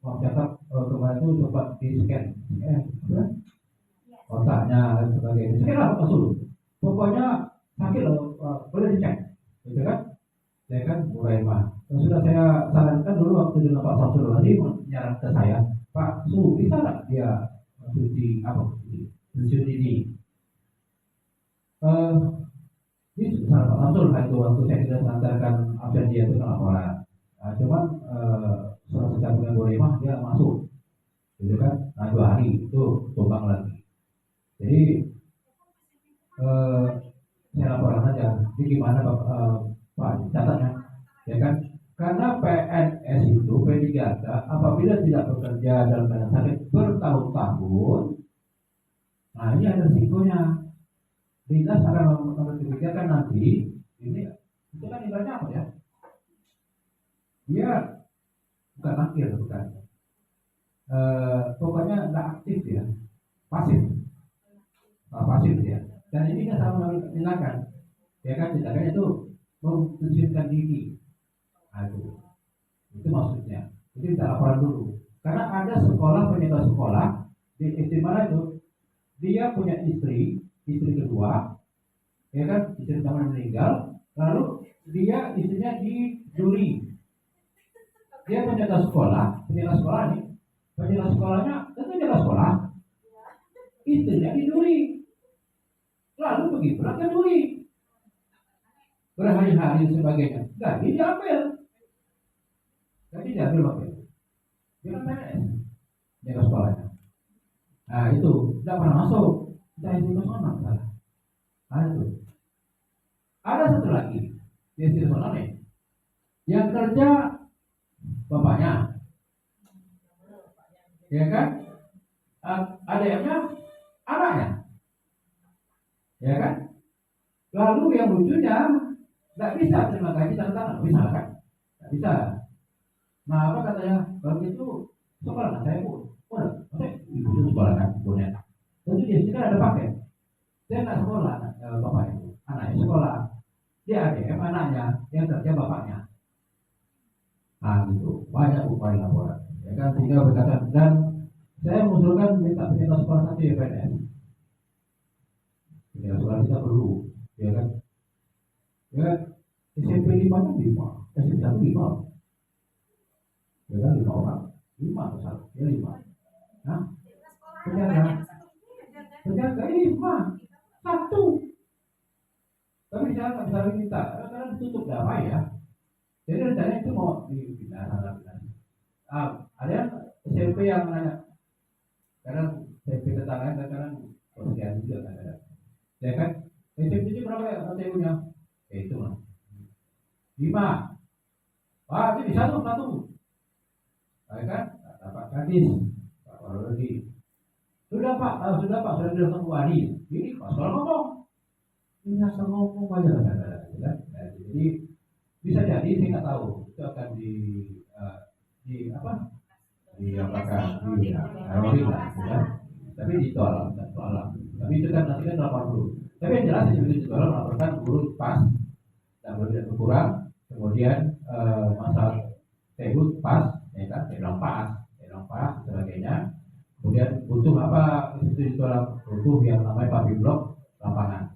Speaker 1: mau catat kemarin itu sempat di scan. Otaknya dan sebagainya. Scan lah masuk. Pokoknya sakit loh, boleh dicek. Gitu kan? Ya kan, Bu Lema. Sudah saya sarankan dulu waktu dengan Pak Samsul tadi menyarankan ke saya, Pak Su, bisa nggak dia cuti apa? Pensiun ini. Ini salah Pak Samsul itu waktu saya tidak mengantarkan absen dia itu ke laporan. Cuman setelah saya punya Bu Lema dia masuk, gitu kan? Nah 2 hari itu tumbang lagi. Jadi saya laporan aja. Ini gimana Pak catatnya, ya kan? Karena PNS itu P3K apabila tidak bekerja dalam keadaan sakit bertahun-tahun, nah ini ada risikonya. Dinas akan mempertimbangkan nanti ini itu kan ibaratnya apa ya? Dia bukan akhir, bukan. Pokoknya nggak aktif ya, pasif ya. Dan ini kan sama menilaikan. Ya kan, tindakannya itu mempensiunkan diri. Aduh, itu maksudnya. Jadi kita laporan dulu. Karena ada sekolah, penjaga sekolah di SD mana itu, dia punya istri kedua, ya kan, istri pertama meninggal, lalu dia istrinya dicuri. Dia penjaga sekolah nih, penjaga sekolahnya tentu jaga sekolah, istrinya dicuri, lalu pergi pulang ke duri, berhari-hari sebagainya, gaji diambil wakil, dia kan PNS, jaga sekolahnya. Nah itu tidak pernah masuk, tidak itu personal. Nah itu ada satu lagi, dia personal nih, yang kerja bapaknya, ya kan, adiknya, anaknya, ya kan. Lalu yang lucunya nggak bisa terima gaji tangan, bisa kan? Nggak bisa. Nah apa katanya? Kalau itu sekolah kan saya pun, saya ibu itu sekolah kan, punya. Tentu di sini kan ada paket. Saya nggak sekolah, bapak itu, anaknya sekolah. Dia ADM anaknya, yang kerja bapaknya. Nah gitu, banyak upaya laporan. Ya kan, sehingga berkata, dan saya mengusulkan minta penjaga sekolah satu ya PNS. Penjaga sekolah kita perlu, ya kan? Ya, SMP 5 nya 5, SMP 1 5, ya kan 5 orang, 5 atau 1, ya 5. Nah, penjaga 5, 1. Tapi saya nggak bisa minta, karena ditutup damai ya. Jadi rencananya itu mau dipindah sana. Ada yang SMP yang nanya, karena SMP tetangganya kadang persekian juga kan ada. Ya kan, SMP itu berapa ya TU-nya? Itu lah 5. Pak, ini bisa tuh 1. Ya kan, Pak Kadis, Pak Warodi. Sudah sudah dilakukan Bu Adi. Ini Pak Soal ngomong. Ini asal ngomong aja kan. Jadi bisa jadi saya nggak tahu itu akan diapakan ya. Tapi ditolak, tapi itu kan nanti kan lapor dulu. Tapi yang jelas itu ditolak, melaporkan guru pas dan tidak berkurang. Kemudian masalah tebut pas, ya kan, bilang pas sebagainya. Kemudian butuh apa itu ditolak, butuh yang namanya public block lapangan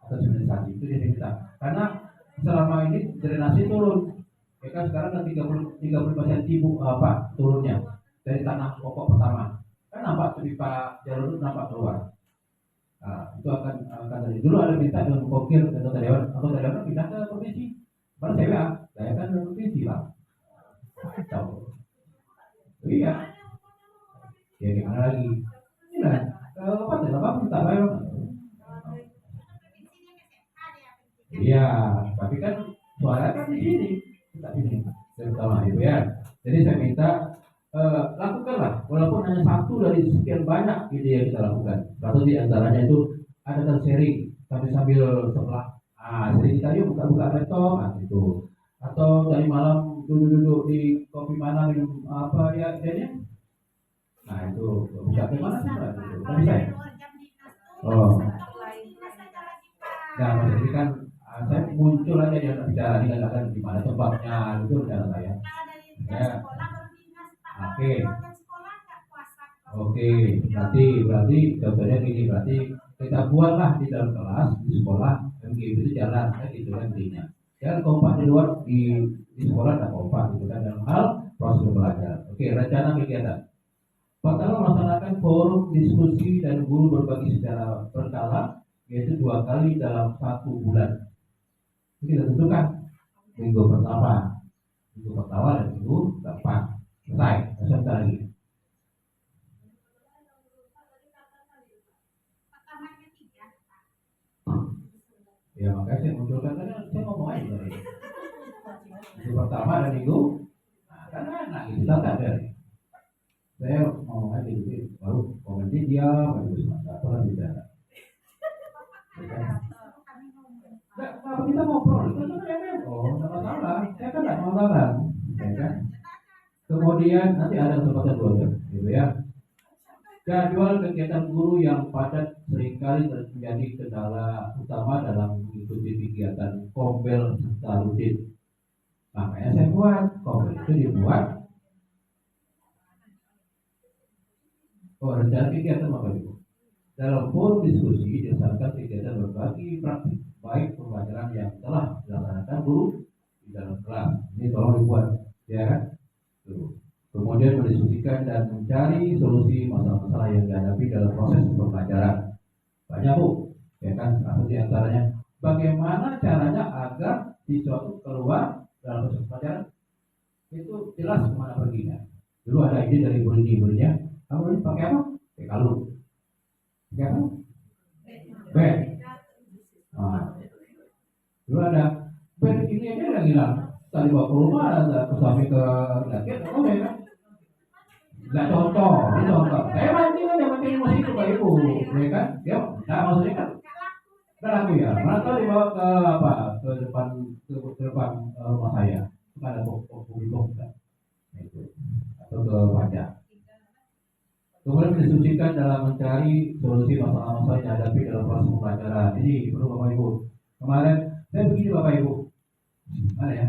Speaker 1: atau simulisasi itu diminta. Karena selama ini drenase turun, ya kan, sekarang kan 35 cm turunnya dari tanah pokok pertama, kan nampak pipa jalur itu nampak keluar. Nah, itu akan dari dulu ada minta dengan mengkokir anggota dewan pindah ke provinsi, baru saya saya kan ke provinsi lah, tahu, iya, ya gimana lagi, ini lah, apa minta bayar. Iya, tapi kan suara kan di sini, kita ini, terutama itu ya. Jadi saya minta lakukanlah, walaupun hanya satu dari sekian banyak ide yang kita lakukan. Satu di antaranya itu adakan sharing sambil setelah, sering kita yuk buka laptop, gitu. Atau dari malam duduk di kopi mana minum apa ya jadinya. Nah itu bisa gimana sih? Kan bisa ya? Oh, nah maksudnya kan saya muncul aja dia bicara dikatakan di mana tempatnya itu bicara saya. Ya. Oke. Berarti contohnya gini, berarti kita buatlah di dalam kelas di sekolah MGB itu jalan, kan gitu kan intinya. Jangan kompak di luar di sekolah tak kompak gitu kan dalam hal proses belajar. Oke, rencana kegiatan. Pertama, melaksanakan forum diskusi dan guru berbagi secara berkala, yaitu 2 kali dalam 1 bulan. Kita tentukan minggu pertama dan minggu keempat selesai, sebentar lagi. Ya makanya saya munculkan karena saya ngomong aja tadi. Minggu pertama dan minggu, karena enak gitu tak ada. Saya ngomong aja gitu, baru komentar dia, baru semangat apa bicara. Kalau kita ngobrol, itu kan nggak masalah. Saya kan nggak masalah, ya kan. Kemudian nanti ada kesempatan dua gitu ya. Jadwal kegiatan guru yang padat seringkali menjadi kendala utama dalam mengikuti kegiatan Kombel serta rutin. Makanya saya buat Kombel itu dibuat rencana kegiatan Bapak Ibu. Dalam forum diskusi dilaksanakan kegiatan berbagi praktik baik pembelajaran yang telah dilaksanakan guru di dalam kelas. Ini tolong dibuat, ya kan? Tuh. Kemudian mendiskusikan dan mencari solusi masalah-masalah yang dihadapi dalam proses pembelajaran. Banyak Bu, ya kan? Salah satu di antaranya bagaimana caranya agar siswa itu keluar dalam proses pembelajaran itu jelas kemana perginya. Dulu ada ide dari murid-muridnya, kamu ini pakai apa? Pakai kalung. Pakai apa? Bed. Nah, dulu ada bed ini aja yang hilang. Tadi bawa ke rumah, ada ke suami ke laki, oh ya kan? Nggak contoh, ini contoh. Saya mancing aja, mancing emosi itu Pak Ibu, ya kan? Ya, nah maksudnya kan nggak laku ya. Mana tahu dibawa ke apa? Ke depan rumah saya. Itu ada buku kan? Itu atau ke pajak. Kemudian mendiskusikan dalam mencari solusi masalah-masalah yang dihadapi dalam proses pembelajaran. Ini perlu Bapak Ibu. Kemarin saya begini Bapak Ibu, mana ya?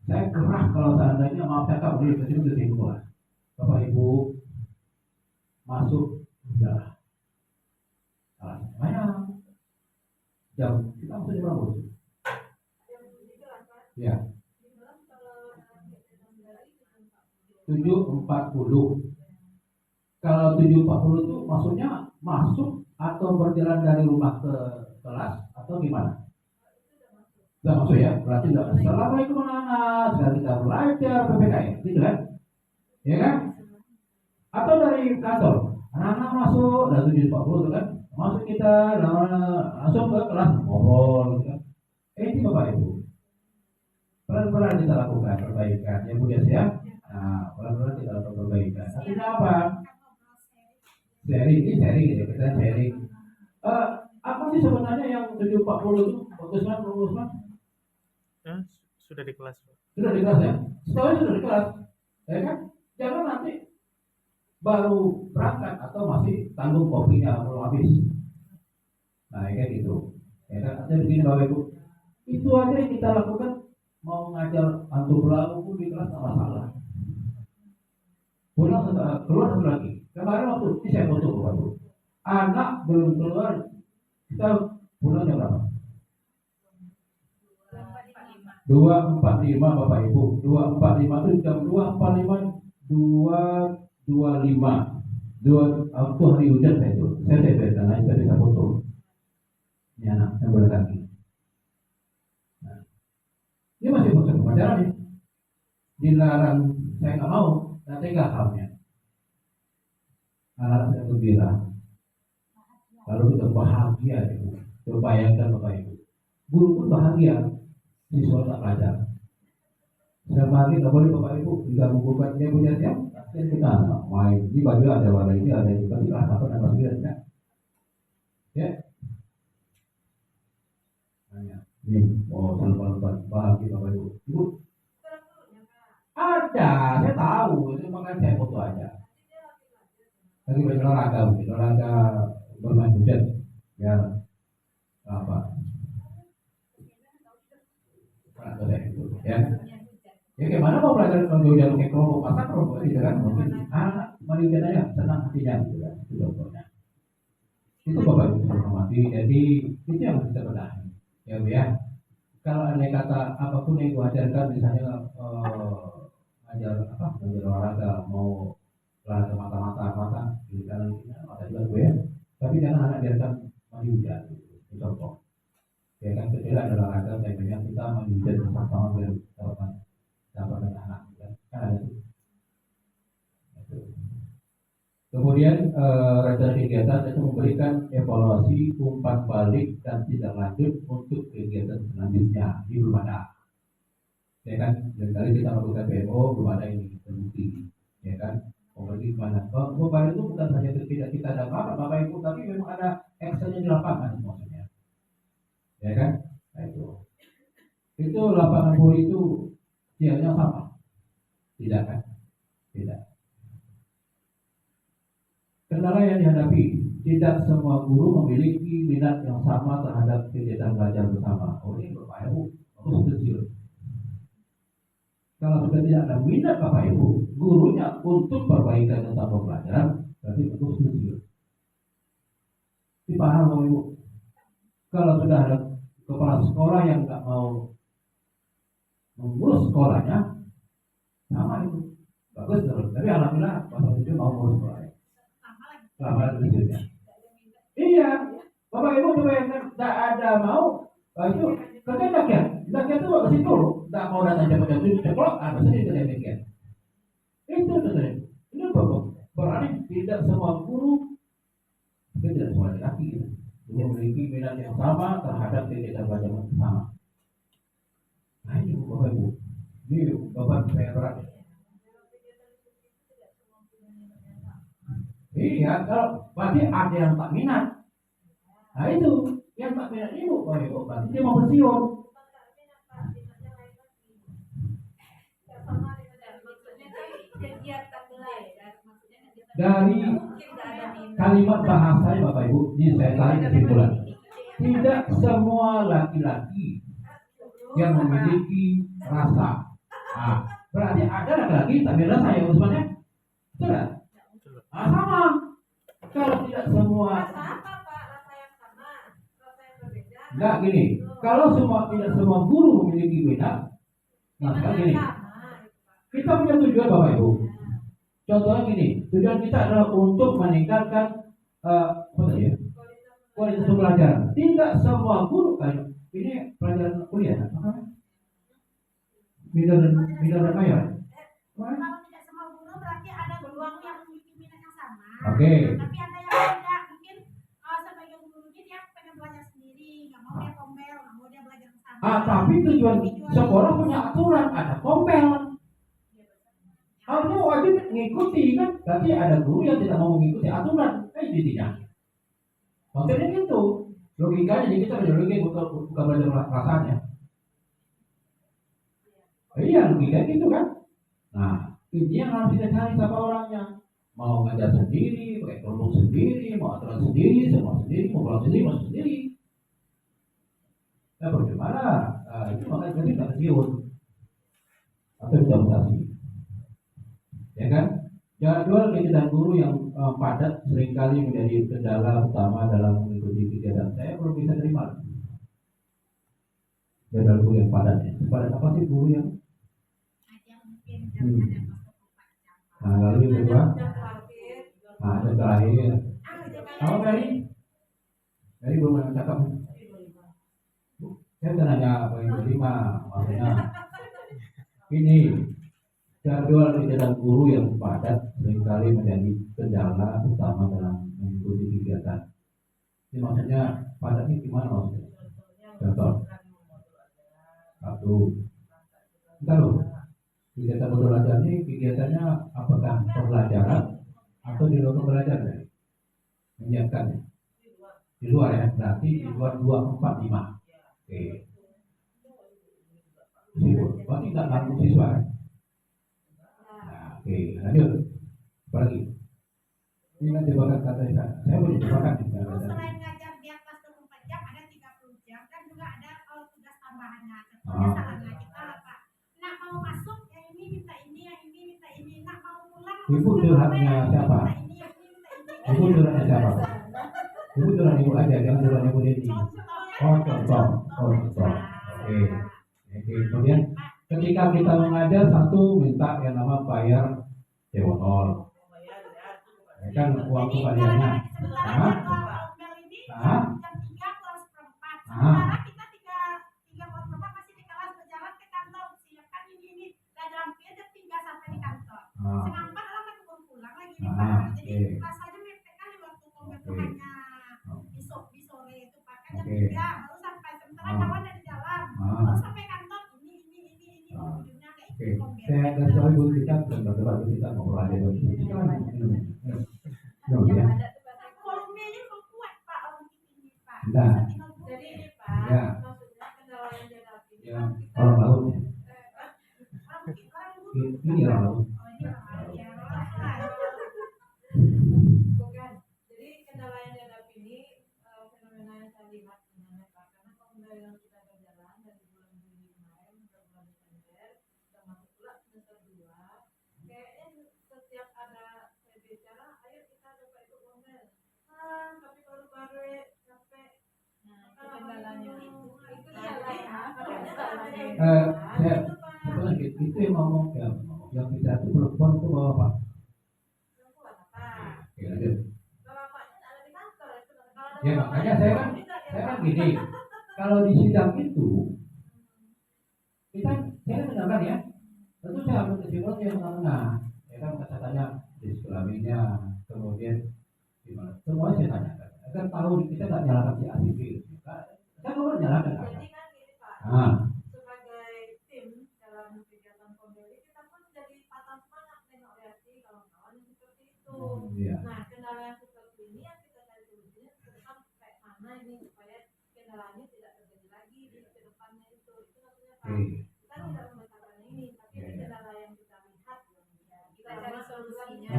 Speaker 1: Saya gerah kalau seandainya maaf cakap di kesini lah. Bapak Ibu masuk udah banyak jam kita masuk jam berapa? Ya 7.40. Kalau 7.40 itu maksudnya masuk atau berjalan dari rumah ke kelas atau gimana? Sudah masuk ya, berarti sudah. Assalamualaikum anak-anak, sekarang kita belajar PPKN, gitu kan? Ya kan? Atau dari kantor, anak-anak masuk, dan 7.40 itu kan? Masuk kita, langsung ke kelas, ngobrol, gitu kan? Ini Bapak Ibu, pelan-pelan kita lakukan perbaikan, ya Bu Des ya? Nah, pelan-pelan kita lakukan perbaikan. Artinya apa? Sharing, ini sharing ya, kita sharing. Apa sih sebenarnya yang 7.40 itu? Bagus kan?
Speaker 2: Ya, sudah di kelas.
Speaker 1: Sudah di kelas ya? Setelah sudah di kelas, ya kan? Jangan nanti baru berangkat atau masih tanggung kopinya belum habis. Nah, ya kayak gitu. Ya kan? Artinya begini Bapak Ibu, itu aja yang kita lakukan. Mau ngajar antum berlaku di kelas tak masalah. Pulang setelah keluar satu lagi. Kemarin waktu ini saya foto Bapak Ibu. Anak belum keluar, kita pulang jam berapa? 2.45 Bapak Ibu. 2.45 itu jam 2.45 2.25. Waktu hari hujan saya itu. Saya karena saya bisa foto. Ini anak yang berkaki. Nah, ini masih proses pembelajaran nih. Dilarang, saya nggak mau. Nanti nggak hamnya. Anak saya gembira. Lalu kita bahagia itu. Bayangkan Bapak Ibu. Guru pun bahagia. Siswa tak belajar. Selama ini nggak boleh Bapak Ibu juga mengumpulkan dia punya siap. Dan kita main. Ini baju ada warna ini ada juga di kelas 8 dan kelas 9 ya. Ya. Nanya. Nih, lepas bahagia Bapak Ibu. Ibu. Ada, saya tahu. Itu makanya saya foto aja. Lagi belajar olahraga mungkin. Olahraga bermain hujan. Ya. Apa? Ya. Ya gimana mau belajar kalau jauh kayak kelompok pasar kelompok gitu kan mungkin mari hujan aja senang hatinya gitu kan itu contohnya. Itu Bapak Ibu hormati. Jadi itu yang kita benahi ya Bu ya. Kalau ada kata apapun yang Ibu ajarkan misalnya ngajar olahraga mau olahraga mata di kanan mata juga Bu ya. Tapi jangan anak biarkan mandi hujan itu contoh. Ya kan kecil ada olahraga temanya kita mandi hujan bersama biar dapat anak kan ada itu. Kemudian rencana kegiatan itu memberikan evaluasi umpan balik dan tindak lanjut untuk kegiatan selanjutnya. Ini belum ada, ya kan? Dan kali kita lakukan PMO belum ada ini terbukti, ya kan? Apalagi mana? Mobile itu bukan hanya tidak kita ada Bapak Ibu, tapi memang ada actionnya di lapangan maksudnya, ya kan? Nah, itu lapangan voli itu siangnya sama, tidak kan? Tidak. Kendala yang dihadapi, tidak semua guru memiliki minat yang sama terhadap kegiatan belajar bersama. Oh ini Bapak Ibu, harus kecil. Kalau sudah tidak ada minat Bapak Ibu, gurunya untuk perbaikan tentang pembelajaran, berarti harus kecil. Dipaham Bapak Ibu? Kalau sudah ada kepala sekolah yang nggak mau mengurus sekolahnya, sama itu bagus terus. Tapi alhamdulillah Bapak Ibu mau mengurus sekolahnya. Lama lagi. Iya, Bapak Ibu coba yang tidak ada mau, itu kerja rakyat itu ke situ, tidak mau datang jam-jam itu ceklok, ada saja tidak demikian. Itu sebenarnya. Ini Bapak berarti tidak semua guru, tidak semua laki memiliki minat yang sama terhadap kegiatan belajar bersama. Nah ini Bapak Ibu, ini Bapak saya berat. Iya, kalau berarti ada yang tak minat. Nah itu, yang tak minat ini Bapak Ibu, berarti dia mau pensiun. Dari kalimat bahasa Bapak Ibu, ini saya tarik kesimpulan. Tidak semua laki-laki yang memiliki rasa. Nah, berarti ada laki-laki tak minat rasa ya sebenarnya. Tidak. Nah, sama. Kalau tidak semua.
Speaker 3: Rasa apa Pak? Rasa yang sama, rasa yang berbeda.
Speaker 1: Enggak gini. Kalau tidak semua guru memiliki minat. Nah, sekarang gini. Kita punya tujuan Bapak Ibu. Contohnya gini, tujuan kita adalah untuk meningkatkan kualitas pembelajaran. Tidak semua guru kan ini pelajaran kuliah, minor dan mayor.
Speaker 4: Kalau tidak semua guru berarti ada guru yang memiliki minat yang sama.
Speaker 1: Oke.
Speaker 4: Tapi ada yang tidak, mungkin sebagai guru ini dia pengen belajar sendiri, nggak mau dia kompel, nggak mau dia belajar bersama.
Speaker 1: Tapi tujuan sekolah punya aturan, ada kompel. Harusnya wajib mengikuti kan, berarti ada guru yang tidak mau mengikuti aturan, intinya. Maksudnya gitu, logikanya jadi kita belajar logika bukan belajar rasanya. Iya, logikanya gitu kan. Nah, ini yang harus kita cari siapa orangnya. Mau ngajar sendiri, pakai kelompok sendiri, mau aturan sendiri, semua sendiri, mau pulang sendiri, masuk sendiri. Nah, bagaimana? Itu makanya kita tidak pensiun atau kita mutasi. Ya kan? Jadwal kegiatan guru yang padat seringkali menjadi kendala utama dalam mengikuti kegiatan. Saya belum bisa terima jadwal guru yang padat. Padat apa sih guru yang? Nah, lalu yang kedua, yang terakhir. Kamu dari belum yang cakap. Saya tanya apa yang kelima, maksudnya ini. Jadwal kegiatan guru yang padat seringkali menjadi kendala utama dalam mengikuti kegiatan. Ini maksudnya padat ini gimana maksudnya? Contoh. Satu. Bentar loh. Kegiatan belajar ini kegiatannya apakah pembelajaran atau di luar pembelajaran? Menyiapkan. Di luar ya, berarti di luar 2, 4, 5. Oke. Berarti tidak langsung siswa ya? Oke, lanjut. Apa lagi? Ini kan jebakan kata saya boleh jebakan.
Speaker 4: Selain ngajar di atas 24 jam, ada 30 jam dan juga ada tugas tambahannya. Contohnya salahnya kita apa? Nak mau masuk, yang ini minta ini, yang ini minta ini. Nak mau pulang,
Speaker 1: Ibu curhatnya siapa? Ibu curhatnya siapa? Ibu curhat ibu aja, jangan curhat ibu Dedi. Oh, contoh. Oke. Kemudian ketika kita mengajar satu minta yang nama bayar cewonol, kan uang kembaliannya.
Speaker 4: Jam 3 kurang seperempat. Sementara kita 3 kurang seperempat masih di kelas berjalan ke kantor, siapkan ini dan hampir jam 3 sampai di kantor. Setengah 4 orang kebun pulang lagi di Pak. Jadi rasanya mepet kali waktu kompet itu hanya di sore itu Pak. Kan jam 3 baru sampai, sementara kawan dari jalan baru sampai kantor ini ujungnya kayak itu kompet.
Speaker 1: Saya kasih tahu ibu kita benar-benar kita ngobrol aja dulu. Ya.
Speaker 4: Volumenya kok kuat Pak orang ini Pak.
Speaker 1: Nah.
Speaker 3: Jadi ini Pak,
Speaker 1: Ya.
Speaker 3: maksudnya kendala yang dihadapi
Speaker 1: Ya,
Speaker 3: kan kita
Speaker 1: orang laut.
Speaker 4: Orang
Speaker 1: Ini orang laut.
Speaker 4: Oh, ini orang lain. Ya, orang lain.
Speaker 3: bukan datang, tapi kalau baru sampai
Speaker 4: Kendalanya itu
Speaker 3: dia lah ya.
Speaker 1: Saya sebenarnya itu yang ngomong yang bisa itu perempuan itu bawa apa?
Speaker 3: Perempuan apa?
Speaker 1: Ya, lanjut.
Speaker 3: Kalau bapaknya tak ada di kantor itu. Kalau ada
Speaker 1: Ya makanya saya kan gini, kalau di sidang itu saya mendengarkan ya, tentu saya ambil kesimpulan yang tengah-tengah, ya kan kata-katanya jenis kelaminnya, kemudian gimana, semuanya saya tanyakan, agar tahu kita nggak nyalakan si ACV, kita mau nyalakan apa?
Speaker 3: jadi kan gini Pak, sebagai tim dalam kegiatan pembeli kita pun jadi patah semangat tengok reaksi kawan-kawan yang seperti itu.
Speaker 1: Iya.
Speaker 3: Nah kendala yang seperti ini yang kita cari solusinya ke depan kayak mana ini supaya kendalanya tidak terjadi lagi di ke depannya itu maksudnya Pak. Kita tidak memecahkan ini, tapi ini kendala yang kita lihat ya. Kita cari solusinya.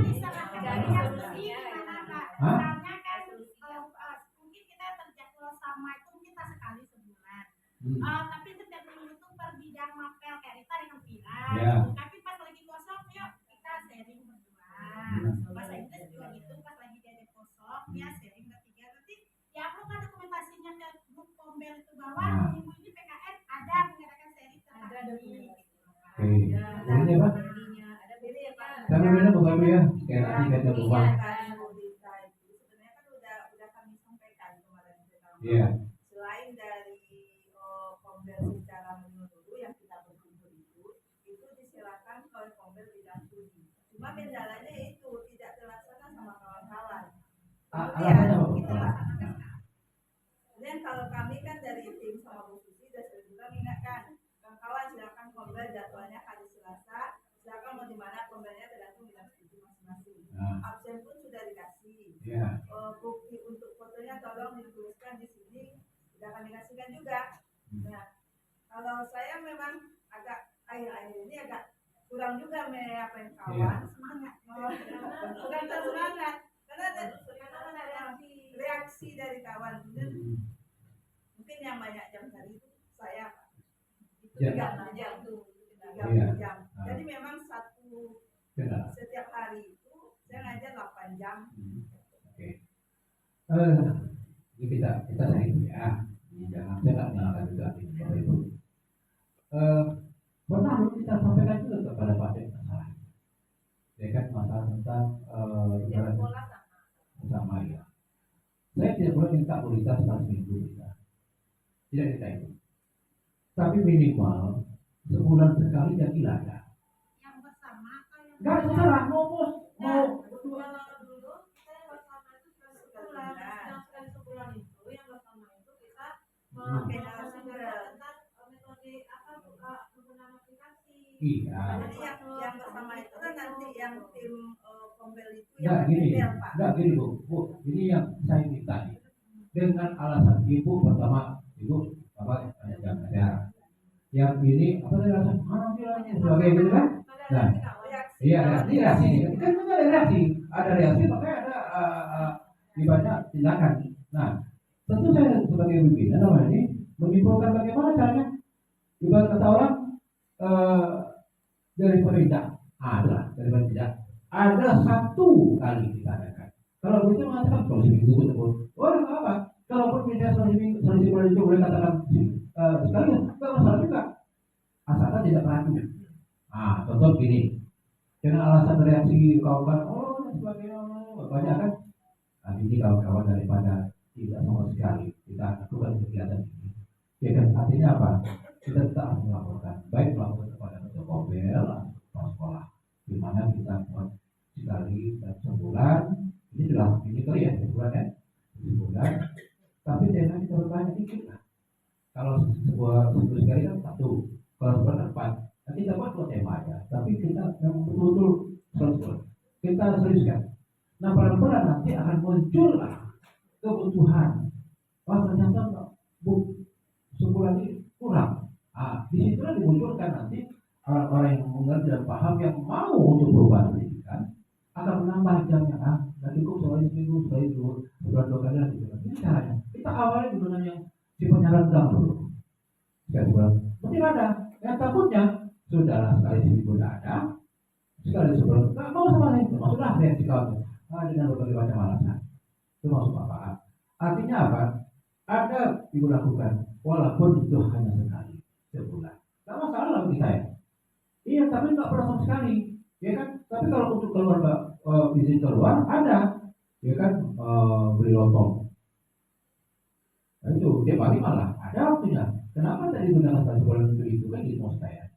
Speaker 4: bisa cari solusinya misalnya kan mungkin kita terjadwal sama itu kita sekali sebulan. Tapi setiap minggu itu per bidang mapel kayak Rita dengan Vira. Tapi pas lagi kosong yuk kita sharing berdua. Bahasa Inggris juga gitu, pas lagi dia kosong ya sharing bertiga. Nanti ya upload dokumentasinya ke grup Pombel itu bahwa minggu ini PKN ada mengadakan sharing tentang ini.
Speaker 1: Ini apa?
Speaker 3: Ada beda ya Pak.
Speaker 1: Sama beda bukan ya? Kayak tadi kata bukan.
Speaker 3: Sebenarnya kan udah kami sampaikan kemarin ke kamu.
Speaker 1: Iya.
Speaker 3: Selain dari Pombel secara menyeluruh yang kita berkumpul itu disilakan oleh Pombel bidang studi. Cuma kendalanya itu tidak terlaksana sama kawan-kawan.
Speaker 1: Alasannya apa?
Speaker 3: Kita laksanakan. Dan kalau kami kan dari tim sama Bu Susi dan juga mengingatkan kawan-kawan silakan Pombel jadwalnya hari Selasa. Silakan mau di mana Pombelnya tergantung bidang studi masing-masing. Absen pun sudah dikasih. Bukti untuk fotonya tolong dituliskan di sini. Sudah kami kasihkan juga. Nah, kalau saya memang agak akhir-akhir ini agak kurang juga meyakinkan kawan semangat. Kurang tersemangat karena ada reaksi dari kawan. Mungkin yang banyak jam tadi itu saya Pak. Itu 30 jam tuh. 30 jam. Jadi memang setiap hari itu saya ngajar 8 jam.
Speaker 1: Oke. Ini kita cari dulu ya. Jangan saya nggak nyalakan juga itu. Pernah dulu kita sampaikan juga kepada Pak Dek masalah. Ya kan masalah tentang sama ya. Saya tidak boleh minta kualitas sekali seminggu kita. Tidak kita itu. Tapi minimal sebulan sekali jadi ada.
Speaker 4: Yang bersama atau yang
Speaker 1: Enggak salah, mau
Speaker 3: Kalau dulu saya bersama itu sekali sebulan. Sekali sebulan itu yang bersama itu kita menggenerasikan tentang metode penggunaan aplikasi.
Speaker 1: Iya.
Speaker 3: Jadi yang bersama itu kan nanti yang tim Pombel itu
Speaker 1: Enggak gini Bu. Ini yang saya minta nih. Dengan alasan Ibu pertama Ibu apa jam kerja. Yang ini apa tadi alasan? Sebagai gitu kan? Nah, iya reaksi. Kan ada reaksi makanya ada ibaratnya tindakan. Nah, tentu saya sebagai pimpinan namanya ini menyimpulkan bagaimana caranya. Ibarat kata orang dari pemerintah ada satu kali ditanyakan. Kalau begitu mengatakan solusi minggu ketemu. Nggak apa. Kalaupun misalnya solusi bulan itu boleh katakan sekali nggak masalah juga. Asalkan tidak berarti. Contoh gini. Dengan alasan reaksi kawan-kawan, sebagainya banyak kan. Ini kawan-kawan daripada tidak sama sekali kita lakukan kegiatan ini. Ya kan artinya apa? Kita tetap harus melaporkan, baik melaporkan kepada ketua Pombel atau sekolah, di mana kita buat sekali dan sebulan. Ini kali ya sebulan ya, sebulan. Tapi jangan kita berbanyak dikit lah. Kalau sebuah sekali kan 1, kalau sebulan kan 4. Nanti kita buat 2 tema aja. Tapi kita memang betul-betul selesai. Kita seriuskan. Nah pelan-pelan nanti akan muncul lah kebutuhan. Ternyata sebulan ini kurang. Di situlah dimunculkan nanti orang-orang yang mengerti dan paham yang mau untuk perubahan pendidikan akan menambah jamnya. Dan cukup seminggu, sebulan 2 kali lagi. Ini caranya. Kita awalnya dengan yang sifatnya rendah dulu. Sebulan. Mesti ada. Yang takutnya sudahlah sekali seminggu tidak ada, sekali sebulan nggak mau sama itu. Maksudnya reaksi kawan dengan berbagai macam alasan. Itu masuk apa? Artinya apa? Ada ibu lakukan, walaupun itu hanya sekali sebulan. Tidak masalah bagi saya. Iya, tapi nggak pernah sama sekali, ya kan? Tapi kalau untuk keluarga izin keluar ada, ya kan? Beli lontong. Nah, itu dia balik malah ada waktunya. Kenapa tadi gunakan satu bulan untuk itu kan gitu maksud saya.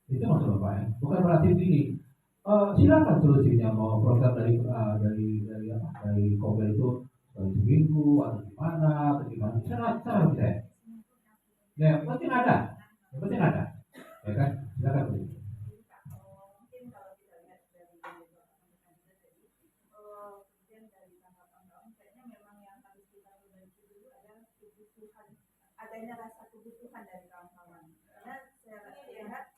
Speaker 1: Itu maksud bapak ya. Bukan berarti gini. Silakan solusinya mau program dari Kobel itu dari seminggu atau gimana cara bisa ya. Ya, yang penting ada, ya kan? Silakan beli.
Speaker 3: Mungkin kalau kita lihat dari kemudian dari tanggapan kawan kayaknya memang yang harus kita perbaiki dulu adalah kebutuhan, adanya rasa kebutuhan dari kawan-kawan. Karena saya lihat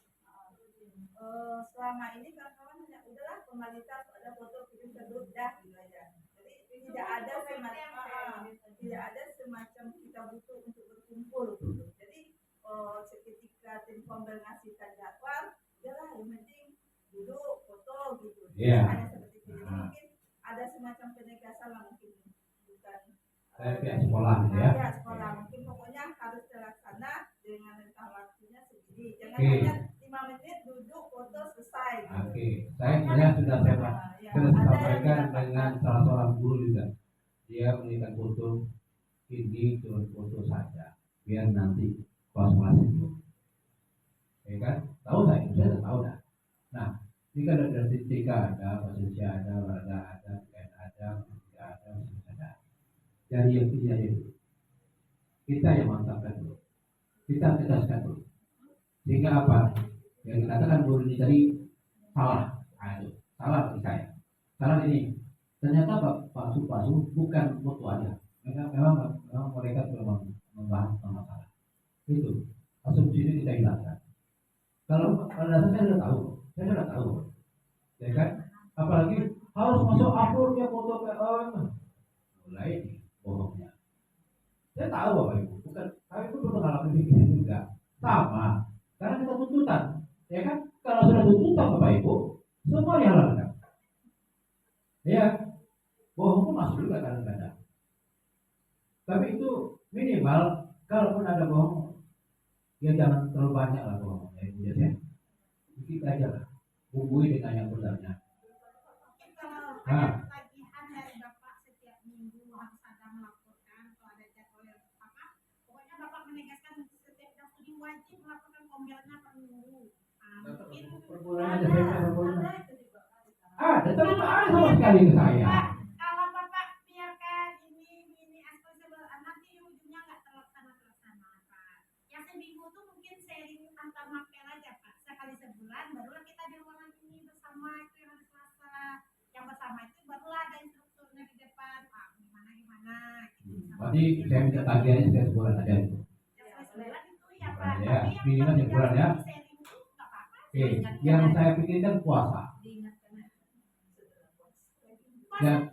Speaker 3: selama ini kawan-kawan hanya udahlah formalitas ada foto kirim kedut dah gitu aja. Jadi tidak ada semacam kita butuh untuk berkumpul gitu. Jadi ketika tim Kombel ngasihkan jadwal, udahlah yang penting duduk foto gitu. Hanya seperti itu. Jadi mungkin ada semacam penegasan lah mungkin bukan
Speaker 1: Pihak sekolah gitu ya.
Speaker 3: Pihak sekolah mungkin pokoknya harus terlaksana dengan rentang waktunya segini. Jangan hanya 5 menit duduk foto selesai.
Speaker 1: Oke. Saya sudah sampaikan dengan salah seorang guru juga. Dia memberikan foto ini cuma foto saja, biar nanti kelas itu. Ya kan? Tahu saya sudah tahu dah. Nah, jika ada tiga ada, posisi ada, warga ada, bukan ada, tidak ada, tidak ada. Jadi yang tidak itu, kita yang mantapkan dulu, kita tegaskan dulu. Sehingga apa? Yang dikatakan guru ini tadi salah, itu salah bagi saya. Salah ini, ternyata Pak Supasu bukan foto aja. Memang mereka sudah membahas masalah. Itu asumsi itu kita hilangkan. Kalau dasar saya sudah tahu, ya kan? Apalagi harus masuk upload ya foto mulai bohongnya. Saya tahu Bapak Ibu, bukan kami pun berpengalaman begini juga, sama. Karena kita tuntutan, ya kan? Kalau sudah tuntutan Bapak Ibu, semua dihalalkan. Ya, bohong pun masuk juga kadang-kadang. Tapi itu minimal, kalaupun ada bohong, ya jangan terlalu banyak lah bohongnya, ya. Sedikit aja lah, bumbui dengan yang benarnya.
Speaker 4: Kalau ada tagihan dari Bapak setiap minggu harus ada melaporkan kalau ada jadwal apa, pokoknya Bapak menegaskan setiap studi wajib melaporkan kombelnya per minggu. Mungkin
Speaker 1: Per bulan aja saya per bulan. Ada, tapi tak ada sama sekali ke saya.
Speaker 4: Kalau Bapak biarkan ini aspirasi nanti ujungnya nggak terlaksana Pak. Yang seminggu tuh mungkin sharing antar mapel aja Pak. Sekali sebulan barulah kita di ruangan ini bersama itu yang hari Selasa. Yang bersama itu barulah ada instrukturnya di depan Pak. Gimana gitu.
Speaker 1: Berarti saya minta tagihannya setiap sebulan aja itu.
Speaker 4: Yang sebulan itu ya Pak.
Speaker 1: Ya, minimal sebulan ya.
Speaker 4: Sharing itu nggak apa-apa.
Speaker 1: Oke, yang saya pikirkan puasa. Dan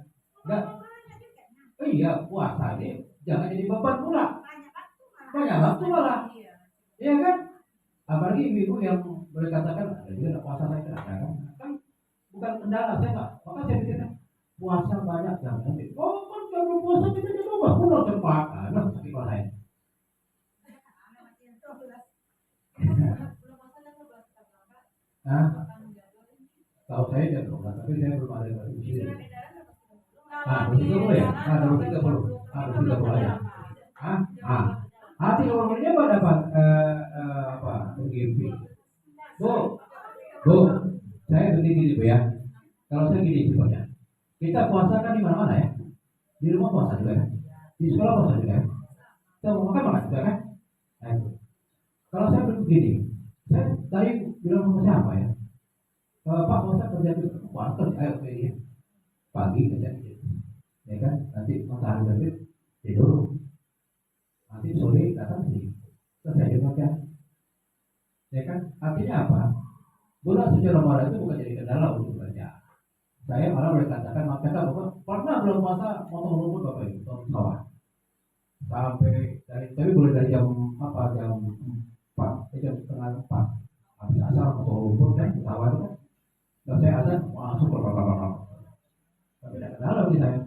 Speaker 1: iya puasa deh, jangan jadi beban pula. Banyak waktu malah, iya kan? Apalagi ibu yang boleh katakan ada juga puasa saya tidak ada kan bukan kendala saya nggak. Maka saya pikirkan puasa banyak yang nanti. Oh kan kalau puasa kita coba pulau cepat, nah sakit lain. Nah, tahu saya tidak pernah, tapi saya belum ada yang di sini. Ah, 30 ya? Ah, 30 aja. Hati kalau ini apa dapat begini. Bu, saya begini Bu ya. Kalau saya gini sifatnya. Kita puasa kan di mana-mana ya. Di rumah puasa juga kan. Di sekolah puasa juga kan. Kita mau makan juga kan. Nah, itu. Kalau saya begini, saya tadi bilang sama siapa ya? Pak puasa kerja di puasa, ayo ya. Pagi kerja ya kan, nanti matahari terbit tidur, nanti sore datang sih, selesai juga ya kan, artinya apa? Bulan suci Ramadan itu bukan jadi kendala untuk kerja. Saya malah boleh katakan, makanya Bapak pernah belum masa motong rumput Bapak Ibu, motong sawah sampai tapi boleh dari jam 4, jam setengah 4 habis asar motong rumput kan, sawah itu kan, dan saya azan masuk tapi tidak kendala bagi saya.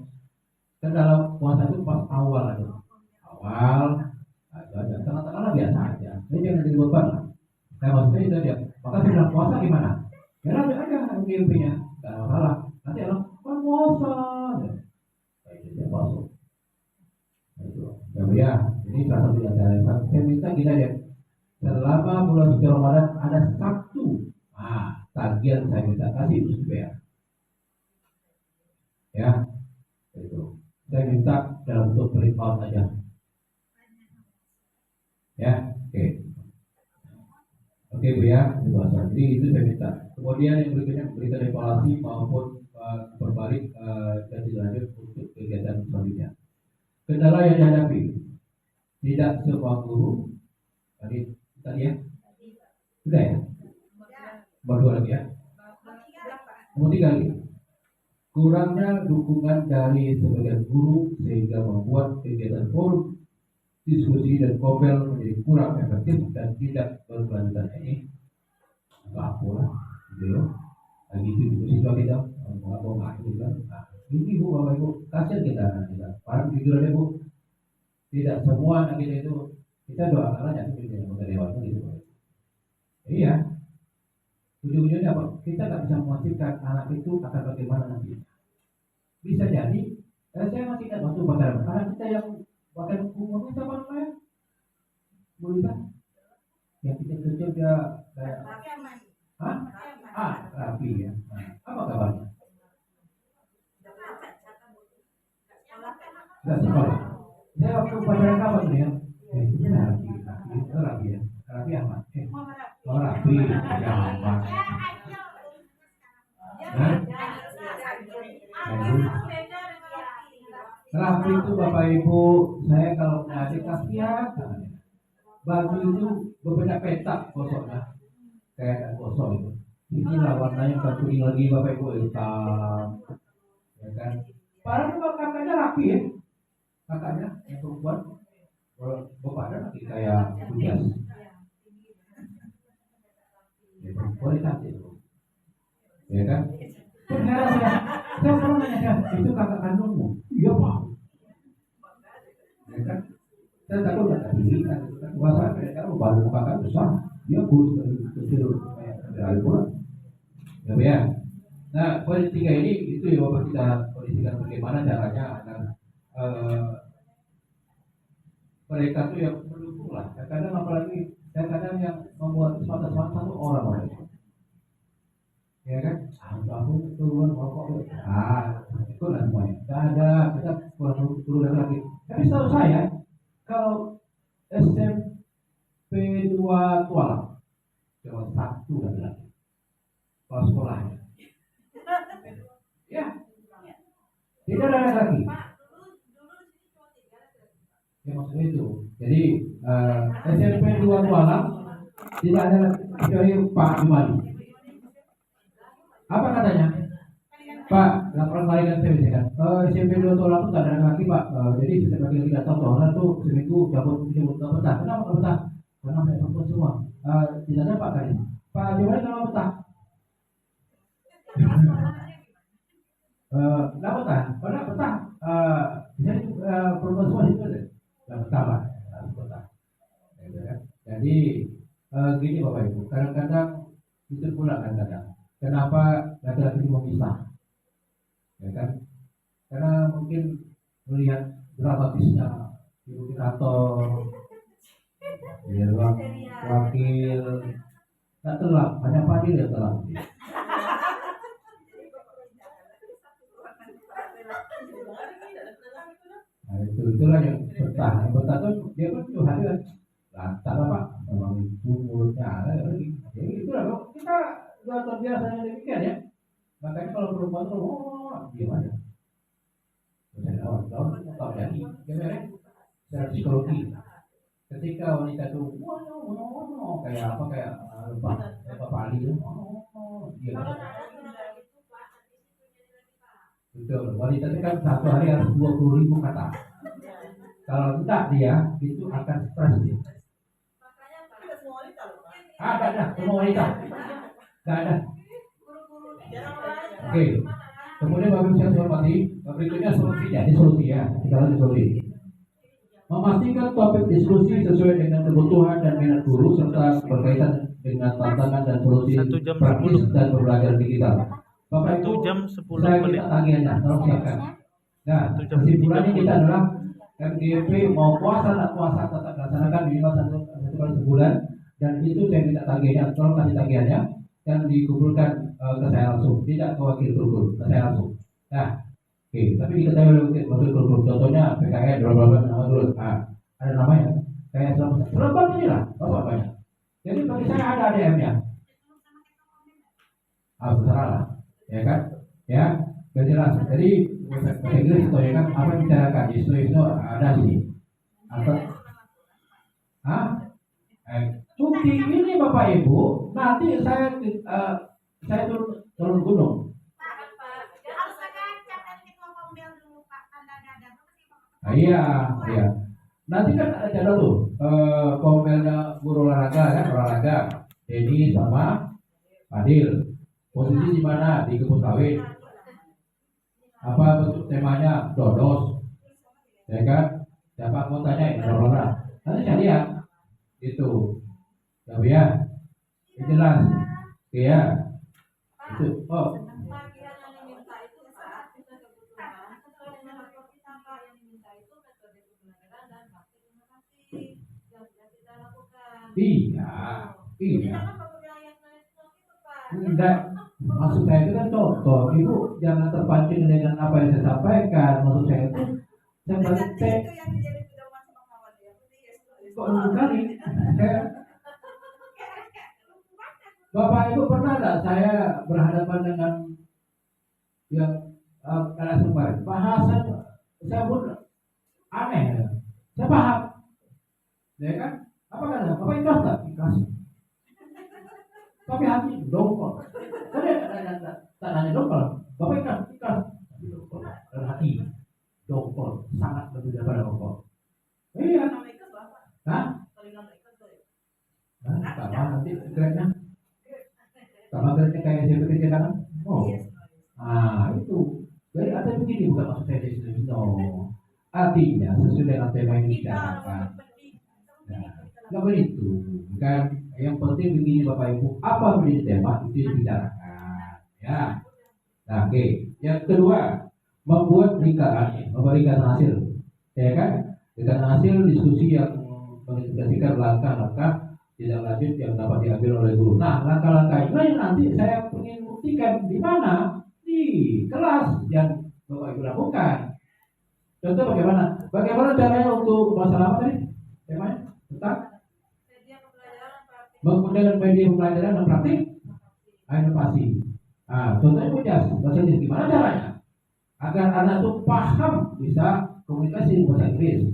Speaker 1: dalam puasa itu pas awal aja. Awal aja, tengah-tengah biasa aja. Jadi jangan jadi beban lah. Kayak maksudnya itu aja. Maka sebelum puasa gimana? Ya lanjut aja mimpinya, nggak masalah. Nanti orang puasa, kayak gitu ya puasa. Ya, ini salah satu yang saya minta kita ya. Selama bulan suci Ramadan ada satu tagihan saya minta kasih itu supaya ya itu saya minta dalam bentuk print aja ya. Oke Bu ya, jadi itu saya minta. Kemudian yang berikutnya berikan evaluasi maupun berbalik dan lanjut untuk kegiatan selanjutnya. Kendala yang dihadapi tidak semua guru tadi ya sudah ya, baru lagi ya, mau 3 lagi. Kurangnya dukungan dari sebagian guru sehingga membuat kegiatan forum, diskusi dan kopel menjadi kurang efektif dan tidak berkelanjutan. Ini apa lah, gitu ya. Lagi itu siswa kita mau gitu kan. Ini Bu, Bapak Ibu, kasihan kita. Para jujur aja Bu, tidak semua anak kita itu kita doakan aja kita dewasa gitu. Iya. Ujung-ujungnya apa? Kita nggak bisa memastikan anak itu akan bagaimana nanti. Bisa jadi, saya masih ingat waktu pacaran anak kita yang bahkan umurnya sama saya, boleh yang kecil-kecil dia kayak, rapi ya. Apa kabarnya? Nggak sekolah. Saya waktu pacaran kapan ya? Rapi ya. Rapi apa? Rapi. Ya apa? Rapi itu Bapak Ibu, saya kalau punya adik kasihan. Baju itu berbeda petak kosongnya, kayak kosong itu. Ini lah warnanya bukan kuning lagi Bapak Ibu, hitam, ya kan? Padahal kakaknya rapi ya, kakaknya yang perempuan, kalau bapaknya lagi kayak bujas. Ya perempuan itu, ya kan? Saya pernah nanya itu kakak kandungmu? Iya Pak. Ya kan? Saya takut nggak tadi kan? Bahasa mereka baru kakak besar, dia kurus dari kecil kayak dari pulang. Ya. Nah, poin 3 ini itu ya Bapak kita kondisikan bagaimana caranya agar mereka tuh yang mendukung lah. Kadang apalagi kadang yang membuat semangat satu orang. Ya kan? Aku turun rokok. Itu lah semuanya. Tidak ada, kita turun lagi. Tapi setahu saya, kalau SMP 2 Tualang, cuma 1 lagi. Kalau sekolahnya. Ya. Tidak ada lagi. Ya maksudnya itu. Jadi SMP 2 Tualang tidak ada kecuali Pak Jumali. Apa katanya? Pak, laporan kali kan saya misalkan SMP 2 Tualang itu tidak ada lagi Pak. Jadi setiap lagi datang Tualang tuh seminggu cabut betah. Kenapa nggak betah? Karena saya perempuan semua. Tidak ada Pak kali. Pak Jumali kalau betah. Nggak betah. Karena betah. Jadi perempuan semua itu ada. Nggak betah Pak. Harus betah. Jadi gini Bapak Ibu. Kadang-kadang itu pula kadang-kadang. Kenapa laki-laki itu memisah? Ya kan? Karena mungkin melihat dramatisnya ibu diktator, ya wakil, tak telak, hanya Fadil yang telak. Nah itulah yang betah. Yang betah tuh dia kan tuh hadir lantar apa? Memang itu mulutnya ada lagi. Jadi itulah kita sudah terbiasa yang demikian ya. Makanya kalau perempuan tuh gimana? Tahu jadi, gimana? Secara psikologi. Ketika wanita itu kayak apa kayak Pak Ali dia betul. Wanita itu kan satu hari harus 20.000 kata. Kalau tidak dia itu akan stres dia. Ada semua wanita. Tidak ada. Oke. Kemudian Bapak Ibu saya hormati, berikutnya solusinya, ini solusi ya, kita lanjut solusi. Memastikan topik diskusi sesuai dengan kebutuhan dan minat guru serta berkaitan dengan tantangan dan solusi
Speaker 2: 1 jam
Speaker 1: praktis
Speaker 2: 10.
Speaker 1: dan pembelajaran digital. Bapak
Speaker 2: 1
Speaker 1: Ibu,
Speaker 2: jam 10
Speaker 1: saya
Speaker 2: menit.
Speaker 1: minta tagihannya, tolong siapkan. Nah,
Speaker 2: 1 jam
Speaker 1: kesimpulannya
Speaker 2: 30.
Speaker 1: kita adalah MGP mau puasa tak puasa tetap laksanakan minimal satu kali sebulan, dan itu saya minta tagihannya, tolong kasih tagihannya dan dikumpulkan ke saya langsung, tidak ke wakil guru, ke saya langsung. Nah, oke, tapi diketahui oleh wakil guru, contohnya PKN, berapa nama dulu, ada namanya, kayak selamat ini lah, apa banyak. Jadi bagi saya ada ADM-nya, terserah lah, ya kan, ya, jelas. Jadi bahasa Inggris itu ya kan, apa yang bicarakan isu ada sini, atau cuti ini Bapak Ibu, nanti saya turun gunung.
Speaker 4: Harus ada catatan ketua Kombel dulu Pak, tanda-tanda.
Speaker 1: Iya, iya. Nanti kan ada jadwal tuh, komelnya guru olahraga, Dedi sama Fadil. Posisi di mana? Di kebun sawit. Apa bentuk temanya? Dodos, ya kan? Siapa anggotanya? Berapa? Nanti saya lihat, itu, ya, jelas, ya, itu. Oh,
Speaker 3: Tagihan yang diminta itu Pak, kita kebutuhan sesuai dengan lapor kita Pak, yang diminta itu metode pembelajaran dan praktik inovasi yang sudah kita lakukan.
Speaker 1: iya.
Speaker 3: Jangan pakai yang naik-naik itu Pak.
Speaker 1: Enggak, maksud saya itu kan contoh. Ibu jangan terpancing dengan apa yang saya sampaikan. Maksud saya itu saya
Speaker 3: Berarti
Speaker 1: berarti
Speaker 3: itu yang menjadi pedoman sama kawan ya.
Speaker 1: kok dulu kali. Bapak Ibu pernah nggak saya berhadapan dengan yang kelas kemarin bahasa saya pun aneh, saya paham, ya kan? Apa kan? Bapak ikhlas tak? Ikhlas. Tapi hati dongkol. Tadi tak nanya dongkol. Bapak ikhlas. Tapi dongkol. Dan hati dongkol sangat lebih daripada dongkol. Iya. Hah? Sama nanti geraknya. Sama geraknya kayak saya bekerja kan? Oh. Itu. Jadi ada begini, bukan maksud saya di sini. No. Artinya sesuai dengan tema yang dibicarakan. Nah, nggak begitu. Kan yang penting begini Bapak Ibu, apa menjadi tema itu dibicarakan. Ya. Nah, oke. Yang kedua, membuat memberikan hasil. Ya kan? Dengan hasil diskusi yang mengindikasikan langkah-langkah tidak lanjut yang dapat diambil oleh guru. Nah, langkah-langkah ini nanti saya ingin buktikan di mana? Di kelas yang Bapak Ibu lakukan. Contoh bagaimana? Bagaimana caranya untuk masalah apa tadi? Temanya tentang
Speaker 3: Media pembelajaran praktik.
Speaker 1: menggunakan media pembelajaran dan praktik inovasi. Contohnya punya bahasa Inggris, gimana caranya agar anak itu paham bisa komunikasi bahasa Inggris?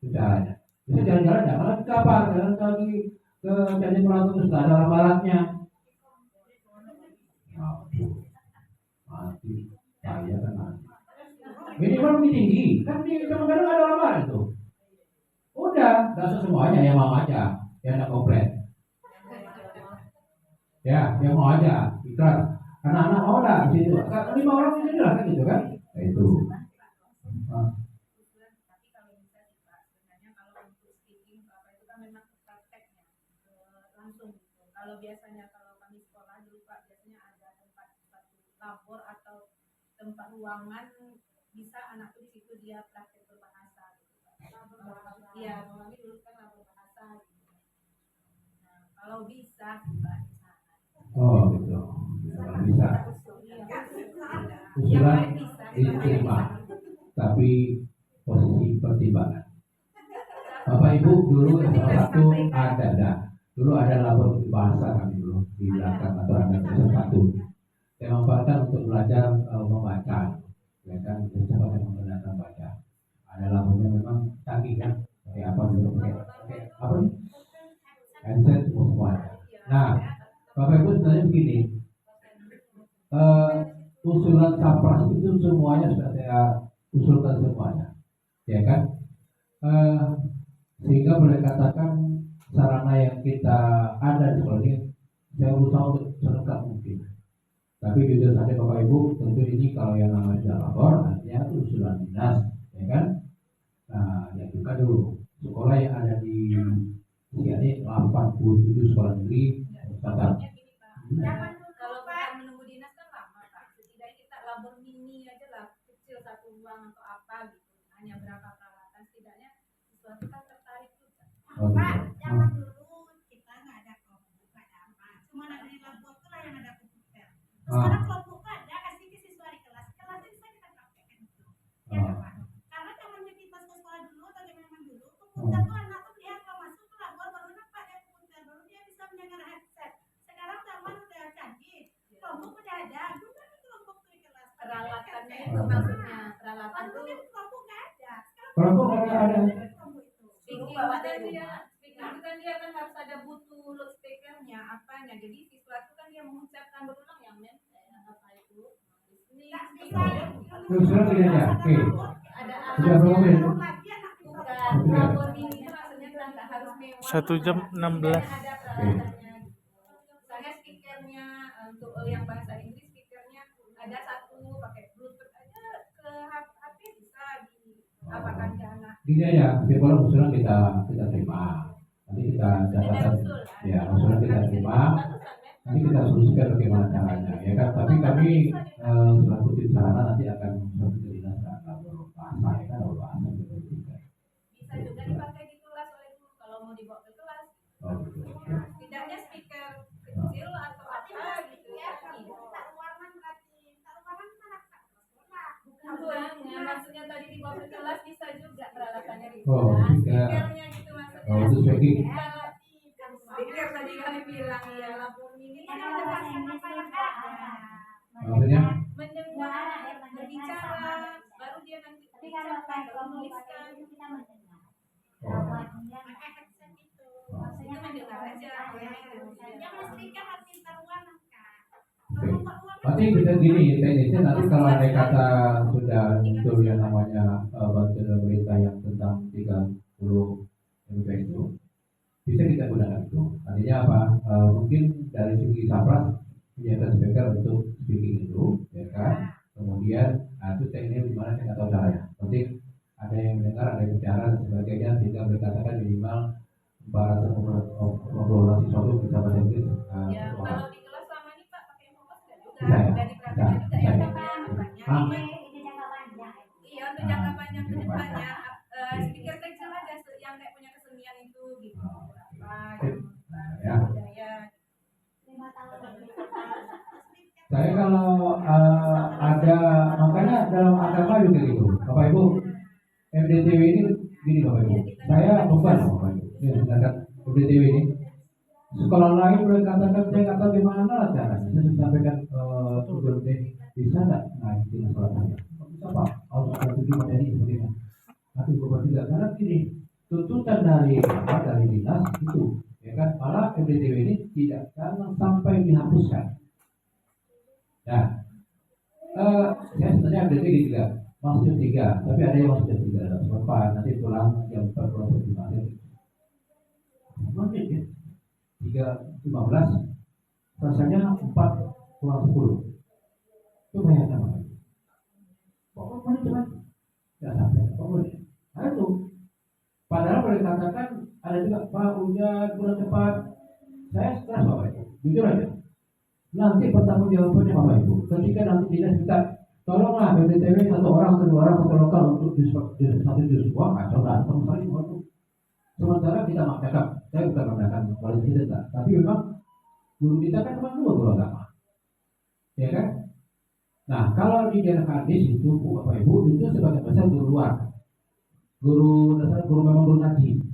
Speaker 1: Itu caranya. Bisa jalan-jalan, jangan ke kapal, jangan lagi ke Candi Purato terus nggak ada alat-alatnya. Mati, saya kan mati. Minimal lebih tinggi, kan di kadang-kadang ada lamaran itu. Udah, nggak usah semuanya, yang mau aja, yang nggak komplit. Ya, yang mau aja, ikhlas. Anak-anak mau dah di situ. 5 orang ini lah kan gitu kan? Nah, itu.
Speaker 4: Tapi kalau bisa sih Pak, sebenarnya kalau untuk speaking apa itu kan memang prakteknya langsung gitu. Kalau biasanya kalau kami sekolah dulu Pak, biasanya ada tempat labor atau tempat ruangan bisa anak tuh di situ dia praktek berbahasa gitu Pak. Iya, kami dulu kan labor bahasa gitu. Nah, kalau bisa sih Pak di sana.
Speaker 1: Oh gitu. Ya, kalau bisa. Usulan diterima, tapi posisi pertimbangan. Bapak Ibu dulu salah satu dulu ada labor bahasa kami dulu di belakang atau ada satu. Saya memanfaatkan untuk belajar membaca, ya kan? Siapa yang menggunakan baca. Ada labornya memang canggih kan? Pakai apa dulu? Pakai apa nih? Headset semuanya. Nah, Bapak Ibu sebenarnya begini. Usulan Sapras itu semuanya sudah saya usulkan semuanya, ya kan? Sehingga boleh katakan sarana yang kita ada di sekolah ini saya berusaha untuk selengkap mungkin. Tapi jujur saja Bapak Ibu, tentu ini kalau yang namanya sudah lapor, artinya itu usulan dinas, ya kan? Nah, diajukan dulu. Sekolah yang ada di sini 87 sekolah negeri catat.
Speaker 3: Maksudnya gini Pak,
Speaker 4: Jangan dulu,
Speaker 3: kalau
Speaker 4: Pak.
Speaker 3: bukan menunggu dinas kan lama Pak. Setidaknya kita labor mini aja lah, kecil satu ruang atau apa gitu. Hanya berapa peralatan, setidaknya sesuatu kan tertarik juga.
Speaker 1: Oh,
Speaker 4: Pak,
Speaker 1: gitu.
Speaker 4: zaman dulu kita nggak ada kelompok, nggak ada apa. Cuma ada di lapor tuh lah yang ada komputer. Sekarang kelompok nggak ada, kasih ke siswa di kelas. Kelasnya bisa kita praktekkan itu. Ya nggak, Pak? Karena zamannya kita ke sekolah dulu atau zaman dulu, komputer tuh anak tuh dia kalau masuk ke lapor baru nampak dia komputer, baru dia bisa mendengar headset. Sekarang zaman udah canggih, kelompok udah ada, juga nih kelompok tuh di kelas.
Speaker 3: Peralatannya itu maksudnya, peralatan
Speaker 4: Dulu
Speaker 3: tuh
Speaker 4: kan kelompok nggak ada. Sekarang
Speaker 1: Kelompok ada.
Speaker 4: kelompok itu.
Speaker 3: speaking itu kan dia kan harus ada butuh loudspeakernya, apanya. Jadi siswa itu kan dia mengucapkan berulang yang apa itu listening,
Speaker 4: Nggak bisa.
Speaker 1: Terus surat tidak ada? Oke.
Speaker 3: ada
Speaker 1: Sudah berapa menit?
Speaker 3: bukan labor ini itu maksudnya kan nggak harus mewah.
Speaker 2: 1 jam 16.
Speaker 3: Ada peralatannya gitu. Misalnya speakernya untuk yang bahasa Inggris, speakernya ada satu pakai bluetooth aja ke HP bisa diapakan ke anak.
Speaker 1: Ini ya, sekolah usulan kita terima. Nanti kita daftarkan, ya usulan kita terima. Nanti kita solusikan bagaimana caranya, ya kan? Tapi kami selaku tim sarana nanti akan membantu ke dinas labor bahasa, ya kan? Labor bahasa kita berikan.
Speaker 3: Bisa juga dipakai di kelas oleh guru kalau mau dibawa ke kelas.
Speaker 1: Oh, gitu.
Speaker 3: Setidaknya speaker kecil atau apa gitu ya. Bukan, maksudnya tadi dibawa ke kelas bisa juga peralatannya di
Speaker 1: Oh,
Speaker 3: kelas.
Speaker 1: bisa.
Speaker 3: Speakernya gitu maksudnya.
Speaker 1: Oh, itu speaking.
Speaker 3: Kalau speaker tadi kami bilang ya lapor ini kan ada bahasa Inggris juga.
Speaker 1: Maksudnya?
Speaker 3: Mendengar, berbicara, baru dia nanti ucapkan, baru menuliskan.
Speaker 1: Oh.
Speaker 3: Maksudnya mendengar aja.
Speaker 4: Yang mestikan hati taruhan kan.
Speaker 1: Berarti bisa gini teknisnya nanti kalau ada kata sudah muncul yang namanya bantuan pemerintah yang tentang 30 MB itu bisa kita gunakan itu. Artinya apa? Mungkin dari segi sapras menyiapkan speaker untuk speaking itu, ya kan? Kemudian itu tekniknya gimana saya nggak tahu caranya. Penting ada yang mendengar, ada yang bicara dan sebagainya sehingga berkatakan minimal 400 ngobrol sesuatu bisa bahasa Inggris.
Speaker 3: Ya, kalau di kelas selama ini Pak pakai fokus nggak juga?
Speaker 1: Bisa ya?
Speaker 3: Udah diperhatikan juga ya
Speaker 1: Bisa.
Speaker 3: banyak.
Speaker 1: Hah?
Speaker 3: Iya, untuk jangka panjang ke depannya speaker kecil aja yang kayak punya kesenian itu gitu. Apa yang
Speaker 1: Ya.
Speaker 3: budaya.
Speaker 1: Saya kalau ada makanya dalam agama juga gitu, Bapak Ibu, MDTW ini gini Bapak Ibu, saya bukan Bapak Ibu, ini sedangkan MDTW ini sekolah lain boleh katakan saya nggak tahu gimana caranya, saya sampaikan tujuan bisa nggak nah di sekolah saya, bisa Pak, harus ada tujuh materi sebagainya, tapi bukan tidak karena gini tuntutan dari dinas itu, ya kan malah MDTW ini tidak jangan sampai dihapuskan. Nah, saya sebenarnya ada tiga, maksudnya tiga, tapi ada yang maksudnya tiga dalam seperempat, nanti pulang jam 4 pulang jam 5 mungkin ya, 3:15, rasanya 4 pulang 10, itu bayangkan apa? Pokoknya cuma nggak sampai, pokoknya, nah itu, padahal boleh katakan ada juga Pak hujan kurang cepat, saya stres Bapak Ibu, jujur aja. Nanti pertanggung jawabannya Bapak Ibu. Ketika nanti dinas kita tolonglah BPTW satu orang atau dua orang atau lokal untuk di satu di sebuah kacau datang saling waktu. Sementara kita mengatakan, saya bukan mengatakan koalisi kita, tapi memang guru kita kan cuma dua guru agama, ya kan? Nah kalau di daerah Kadis itu Bapak Ibu itu sebagian besar guru luar, guru dasar, guru memang guru ngaji.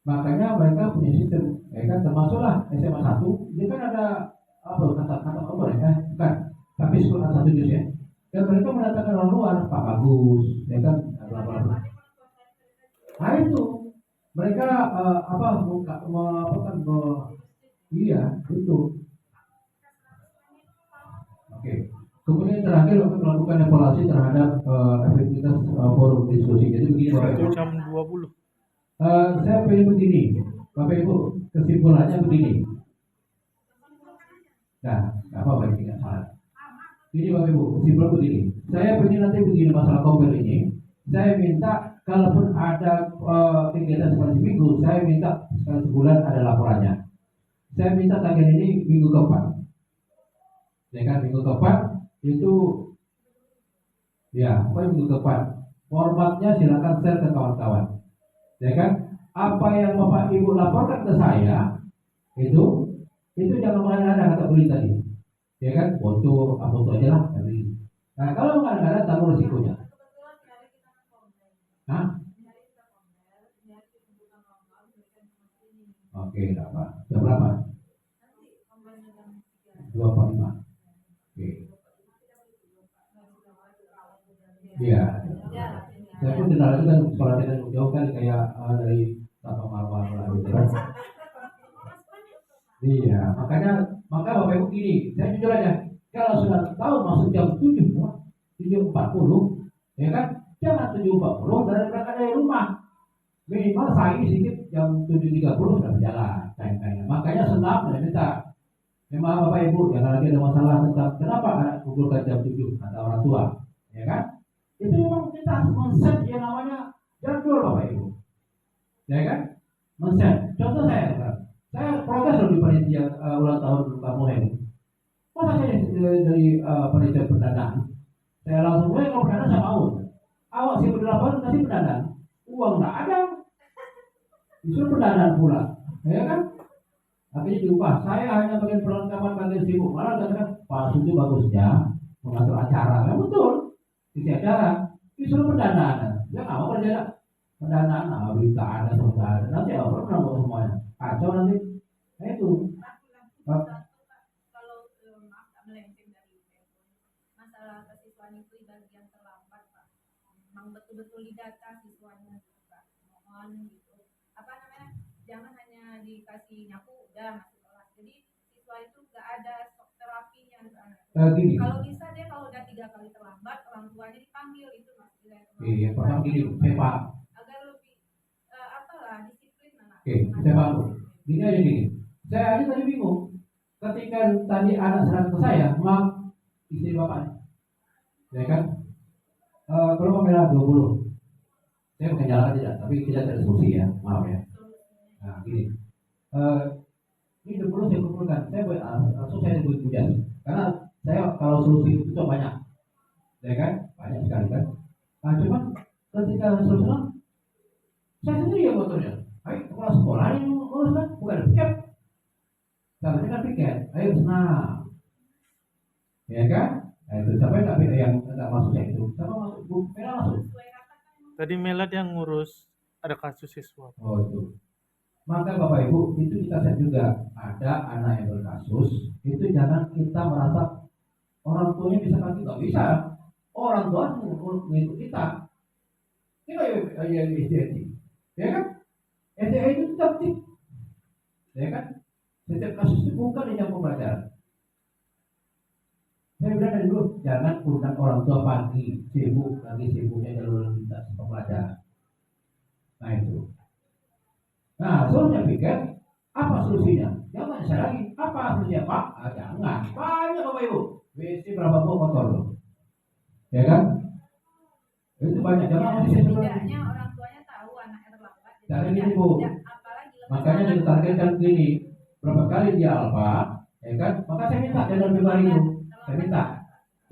Speaker 1: Makanya mereka punya sistem, ya kan? Termasuklah SMA 1, dia kan ada kata apa ya bukan tapi sekolah satu juz ya dan mereka mendatangkan orang luar Pak Bagus ya kan nah itu mereka iya itu oke. Kemudian terakhir waktu melakukan evaluasi terhadap efektivitas forum diskusi jadi begini Bapak Ibu
Speaker 2: 1 jam 20.
Speaker 1: saya pilih begini Bapak Ibu kesimpulannya begini. Nah, apa baik tidak salah. Ini Bapak Ibu, simpel begini. Saya begini nanti begini masalah kompil ini. Saya minta kalaupun ada kegiatan sekali seminggu, saya minta sekali sebulan ada laporannya. Saya minta tagihan ini minggu keempat. Ya kan, minggu keempat itu ya, pokoknya minggu keempat. Formatnya silakan share ke kawan-kawan. Ya kan, apa yang Bapak Ibu laporkan ke saya itu jangan mengada-ada kata beli tadi. Ya kan, foto aja lah. Nah, kalau nggak ada tanggung resikonya.
Speaker 3: Kebetulan hari kita komplain.
Speaker 1: Hah?
Speaker 3: Hari kita komplain, hari kita bukan kawan-kawan, berikan seperti ini.
Speaker 1: Oke, apa? Jam berapa?
Speaker 3: Nanti komplainnya jam 3.
Speaker 1: 2:45. Oke. Iya.
Speaker 3: Ya,
Speaker 1: Saya pun kenal itu kan sekolah kita jauh kan kayak dari Sabang Marwah gitu kan. Iya, maka Bapak Ibu gini, saya jujur aja, kalau sudah tahu masuk jam 7:40, ya kan, jangan 7:40 dari berangkat dari rumah. Minimal saya sedikit jam 7:30 sudah berjalan, kayak makanya senam dan minta. Memang Bapak Ibu, jangan lagi ada masalah tentang kenapa anak kumpulkan jam 7 kata orang tua, ya kan? Itu memang kita harus men-set yang namanya jadwal Bapak Ibu, ya kan? Men-set. Contoh saya protes loh di panitia ulang tahun kamu ini. Masa saya dari panitia pendanaan, saya langsung kalau pendanaan saya mau. Awak sih berlaporan kasih pendanaan, uang nggak ada, disuruh pendanaan pula, ya kan? Akhirnya diubah. Saya hanya bagian perlengkapan bagian sibuk. Malah katakan Pak Suju bagusnya mengatur acara. Ya betul, isi acara disuruh pendanaan. Ya nggak mau kerja pendanaan, berita ada, sudah ada. Nanti orang menanggung semuanya. Kacau nanti. Nah itu.
Speaker 3: Kalau maaf tak melenceng dari masalah kesiswaan itu bagian terlambat Pak. Memang betul-betul didata siswanya Pak. Mohon gitu. Apa namanya? Jangan hanya dikasih nyapu udah masuk kelas. Jadi siswa itu nggak ada stok terapinya.
Speaker 1: Gini.
Speaker 3: Kalau bisa dia kalau udah 3 kali terlambat orang tuanya dipanggil itu Mas.
Speaker 1: Iya, pertama gini, saya paham.
Speaker 3: Agar lebih apalah disiplin anak.
Speaker 1: Oke, saya paham. Gini aja gini. Saya aja tadi bingung. Ketika tadi anak serang ke saya, maaf istri bapak, ya kan? Kalau merah 20, saya bukan jalan tidak, tapi tidak ada solusi ya, maaf ya. Nah, gini. Ini 20 saya kumpulkan, langsung saya sebut pujas. Karena saya kalau solusi itu banyak, ya kan? Banyak sekali kan. Nah, cuman ketika solusi, saya sendiri yang motornya. Ayo kepala sekolah yang ngurus kan, bukan piket. Seharusnya kan piket. Ayo senang, ya kan? Nah, itu siapa yang nggak masuknya itu? Siapa masuk? Bu Mela masuk.
Speaker 2: Tadi Melad yang ngurus ada kasus siswa.
Speaker 1: Oh itu. Maka Bapak Ibu itu kita lihat juga ada anak yang berkasus. Itu jangan kita merasa orang tuanya bisa kan nggak bisa. Orang tua mengikut kita. Kita ya SDI, ya kan? SDI itu tetap ya kan? Setiap kasus itu bukan hanya pembelajaran. Saya bilang dari dulu, jangan undang orang tua pagi sibuk, lagi sibuknya jalur lalu lintas pembelajaran. Nah itu. Nah, soalnya pikir apa solusinya? Jangan saya lagi. Apa solusinya Pak? Jangan. Banyak Bapak Ibu. WC berapa kotor loh. Ya kan? Itu banyak. Jangan masih
Speaker 3: setidaknya orang tuanya tahu anaknya terlambat.
Speaker 1: Jadi ini Bu. Makanya ditargetkan begini. Berapa kali dia alfa, ya kan? Maka saya minta jadwal pribadi itu. Saya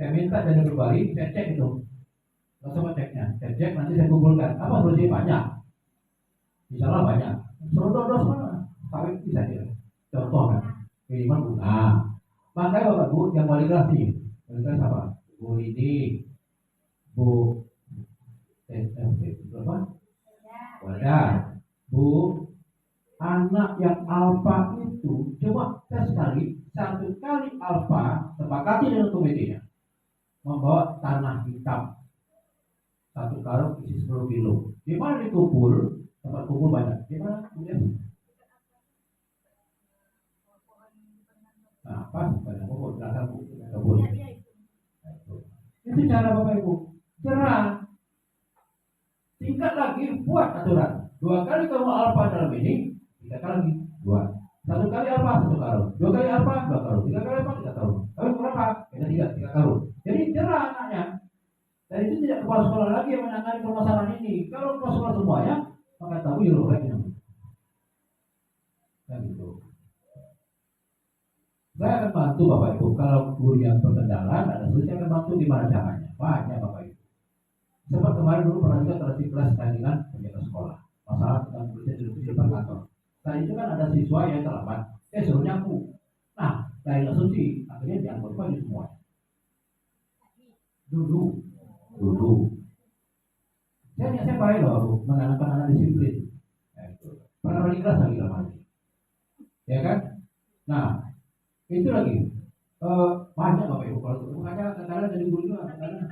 Speaker 1: minta jadwal pribadi, saya cek itu. Nggak sama ceknya. Saya cek nanti saya kumpulkan. Apa solusinya banyak? Misalnya banyak. Serodot mana? Sawit bisa dia. Contoh kan, minimal bunga. Makanya Bapak Bu yang wali kelas nih, wali kelas apa? Bu ini, Bu berapa? Wadah. Bu, anak yang alfa itu coba tes sekali, 1 kali alfa, sepakati dengan komitinya, membawa tanah hitam 1 karung isi 10 kilo. Di mana dikumpul? Tempat kumpul banyak. Di mana? Nah, pas pada pokok belakang kebun. Itu cara Bapak Ibu. Cerah. Tingkat lagi buat aturan. 2 kali kamu alfa dalam ini, 3 kali lagi 2. 1 kali alfa 1 karung. 2 kali alfa 2 karung. 3 kali alfa 3 karung. Tapi berapa? Kita 3 karung. jerah anaknya. Dan itu tidak kepala sekolah lagi yang menangani permasalahan ini. Kalau kepala sekolah semuanya, maka tahu ya loh lagi. Kan gitu. Saya akan bantu Bapak Ibu kalau guru yang berkendala ada saya akan bantu gimana caranya. Banyak Bapak Ibu. Sempat kemarin dulu pernah juga terjadi kelas dengan penjaga sekolah. Masalah tentang tulisan di depan kantor. Saat itu kan ada siswa yang terlambat. Saya suruh nyapu. Nah, dari asumsi akhirnya dianggap aja semua. Dulu. Saya baik loh menanamkan anak disiplin. Pernah balik kelas lagi lama ini. Ya kan? Nah, itu lagi banyak Bapak Ibu kalau kadang-kadang dari guru juga kadang.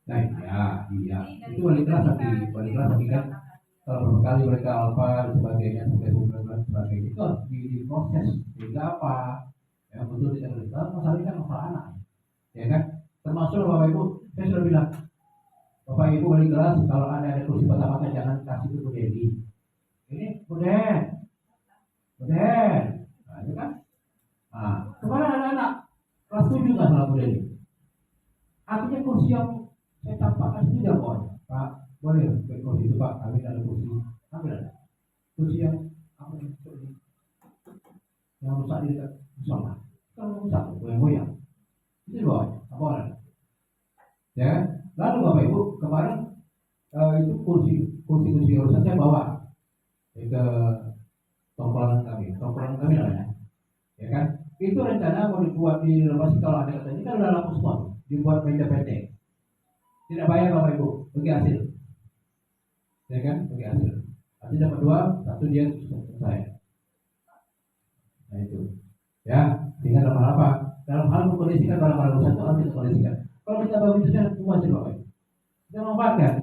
Speaker 1: Nah, iya. Itu balik kelas lagi kan. Kalau berkali mereka alfa dan sebagainya sampai dan sebagainya itu harus diproses sehingga apa? Ya betul tidak betul. Masalah ini kan masalah anak. Ya kan? Termasuk Bapak Ibu, saya sudah bilang Bapak Ibu balik kelas kalau ada kursi patah-patah jangan kasih itu ke Dedi. Ini udah. Nah, itu kan? Nah, kemana anak-anak kelas 7 nggak salah Bu Dedi. Artinya kursi yang saya tampakkan itu tidak boleh. Pak, boleh ke kursi itu Pak, kami ada kursi. Kami ada. Kursi yang apa yang rusak di dekat musola. Kalau rusak, goyang-goyang. Itu boleh, apa boleh. Ya, lalu Bapak Ibu kemarin itu kursi rusak saya bawa ke tongkrongan kami namanya, ya kan? Itu rencana mau dibuat di lokasi kalau ada katanya kan udah laku semua, dibuat meja pendek, tidak bayar Bapak Ibu, bagi hasil, ya kan? Bagi hasil, nanti dapat 2, 1 dia selesai. Nah itu, ya, sehingga dalam hal apa? Dalam hal mengkondisikan barang-barang rusak itu harus kita kondisikan. Kalau kita bawa itu saja semua sih Bapak Ibu. Kita memanfaatkan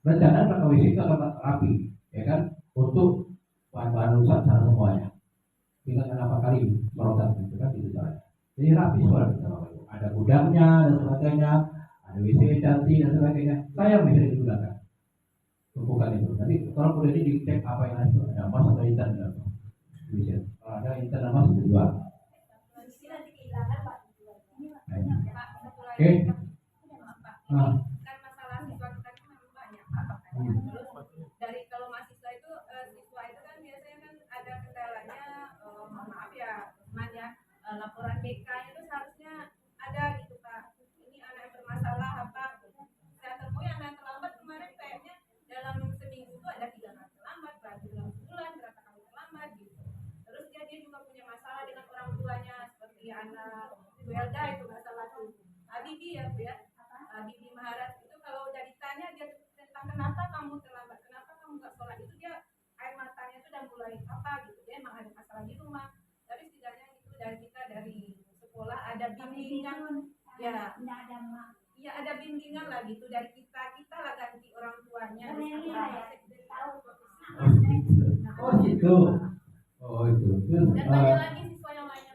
Speaker 1: rencana KWC itu akan rapi, ya kan? Untuk bahan-bahan rusak sana semuanya. Tinggal kenapa kali merotak itu kan itu caranya. Jadi rapi suara kita Bapak Ibu. Ada gudangnya dan sebagainya, ada WC cantik dan sebagainya. Saya bisa digunakan. Tumpukan itu. Nanti kalau udah ini dicek apa yang ada emas atau intan dalam. Bisa. Kalau ada intan emas itu jual. Oke.
Speaker 3: Kan masalah siswa kita kan memang banyak Pak. Terus dari kalau mahasiswa itu siswa itu kan biasanya kan ada kendalanya, maaf ya teman ya, laporan BK itu seharusnya ada gitu Pak. Ini anak yang bermasalah apa? Saya temui anak yang terlambat kemarin kayaknya dalam seminggu itu ada 3 kali terlambat, berarti dalam sebulan berapa kali terlambat gitu. Terus dia juga punya masalah dengan orang tuanya seperti anak Welda itu masalah tuh. Bibi ya Bu ya, Bibi Maharaj itu kalau udah ditanya dia tentang kenapa kamu terlambat, kenapa kamu nggak sholat itu dia air matanya itu udah mulai apa gitu, dia emang ada masalah di rumah. Tapi setidaknya itu dari kita dari sekolah ada bimbingan, ya, iya ada bimbingan lah gitu dari kita lah ganti orang tuanya.
Speaker 1: Oh gitu.
Speaker 3: Dan banyak lagi siswa yang lainnya.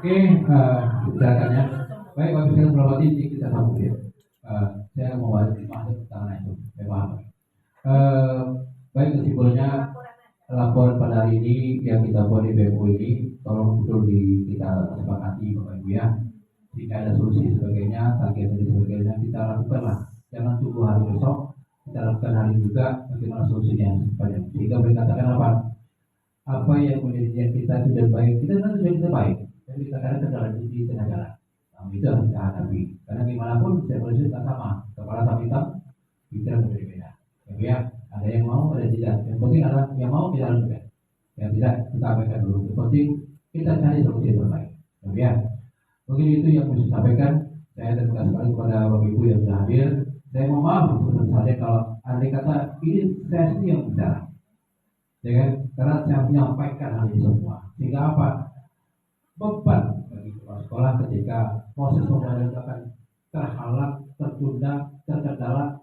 Speaker 1: Oke, silakan ya. Baik, Bapak Ibu Berwati kita sambung ya. Saya mau masuk ke tanah itu, saya paham. Baik, kesimpulannya laporan pada hari ini yang kita buat di BMU ini, tolong betul kita sepakati Bapak Ibu ya. Jika ada solusi sebagainya, target dan sebagainya kita lakukanlah. Jangan tunggu hari besok, kita lakukan hari juga bagaimana solusinya sepanjang. Sehingga berkatakan apa yang menjadi kita tidak baik, kita kan sudah kita baik, tapi kita kadang terjalan di tengah jalan. Nah, itu harus kita hadapi. Karena gimana pun saya manusia tak sama, kepala sama hitam, pikiran berbeda. Ya, ada yang mau, ada yang tidak. Yang penting adalah yang mau kita lakukan, yang tidak kita abaikan dulu. Yang penting kita cari solusi yang terbaik. Ya, mungkin itu yang bisa saya sampaikan. Saya terima kasih sekali kepada Bapak Ibu yang sudah hadir. Saya mohon maaf misalnya kalau andai kata ini saya sendiri yang bicara. Ya kan? Karena saya menyampaikan hal ini semua. Sehingga apa? Beban bagi kepala sekolah ketika proses pembelajaran akan terhalang, tertunda, terkendala.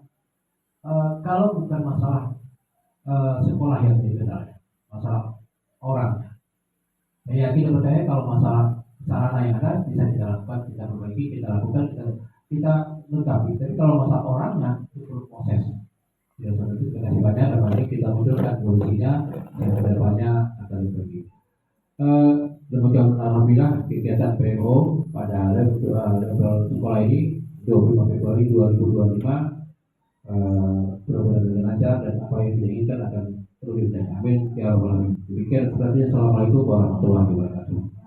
Speaker 1: Kalau bukan masalah sekolah yang dikenal, masalah orangnya. Saya yakin dan percaya kalau masalah sarana yang ada bisa kita lakukan, kita perbaiki, kita lakukan, kita lengkapi. Tapi kalau masalah orangnya itu perlu proses. Ya, terima kasih banyak dan mari kita munculkan solusinya dan kedepannya akan lebih. Demikian alhamdulillah kegiatan PO pada level sekolah ini 25 Februari 2025 benar-benar dengan lancar dan apa yang kita inginkan akan terus dilaksanakan. Amin ya rabbal alamin. Demikian selanjutnya. Assalamualaikum warahmatullahi wabarakatuh.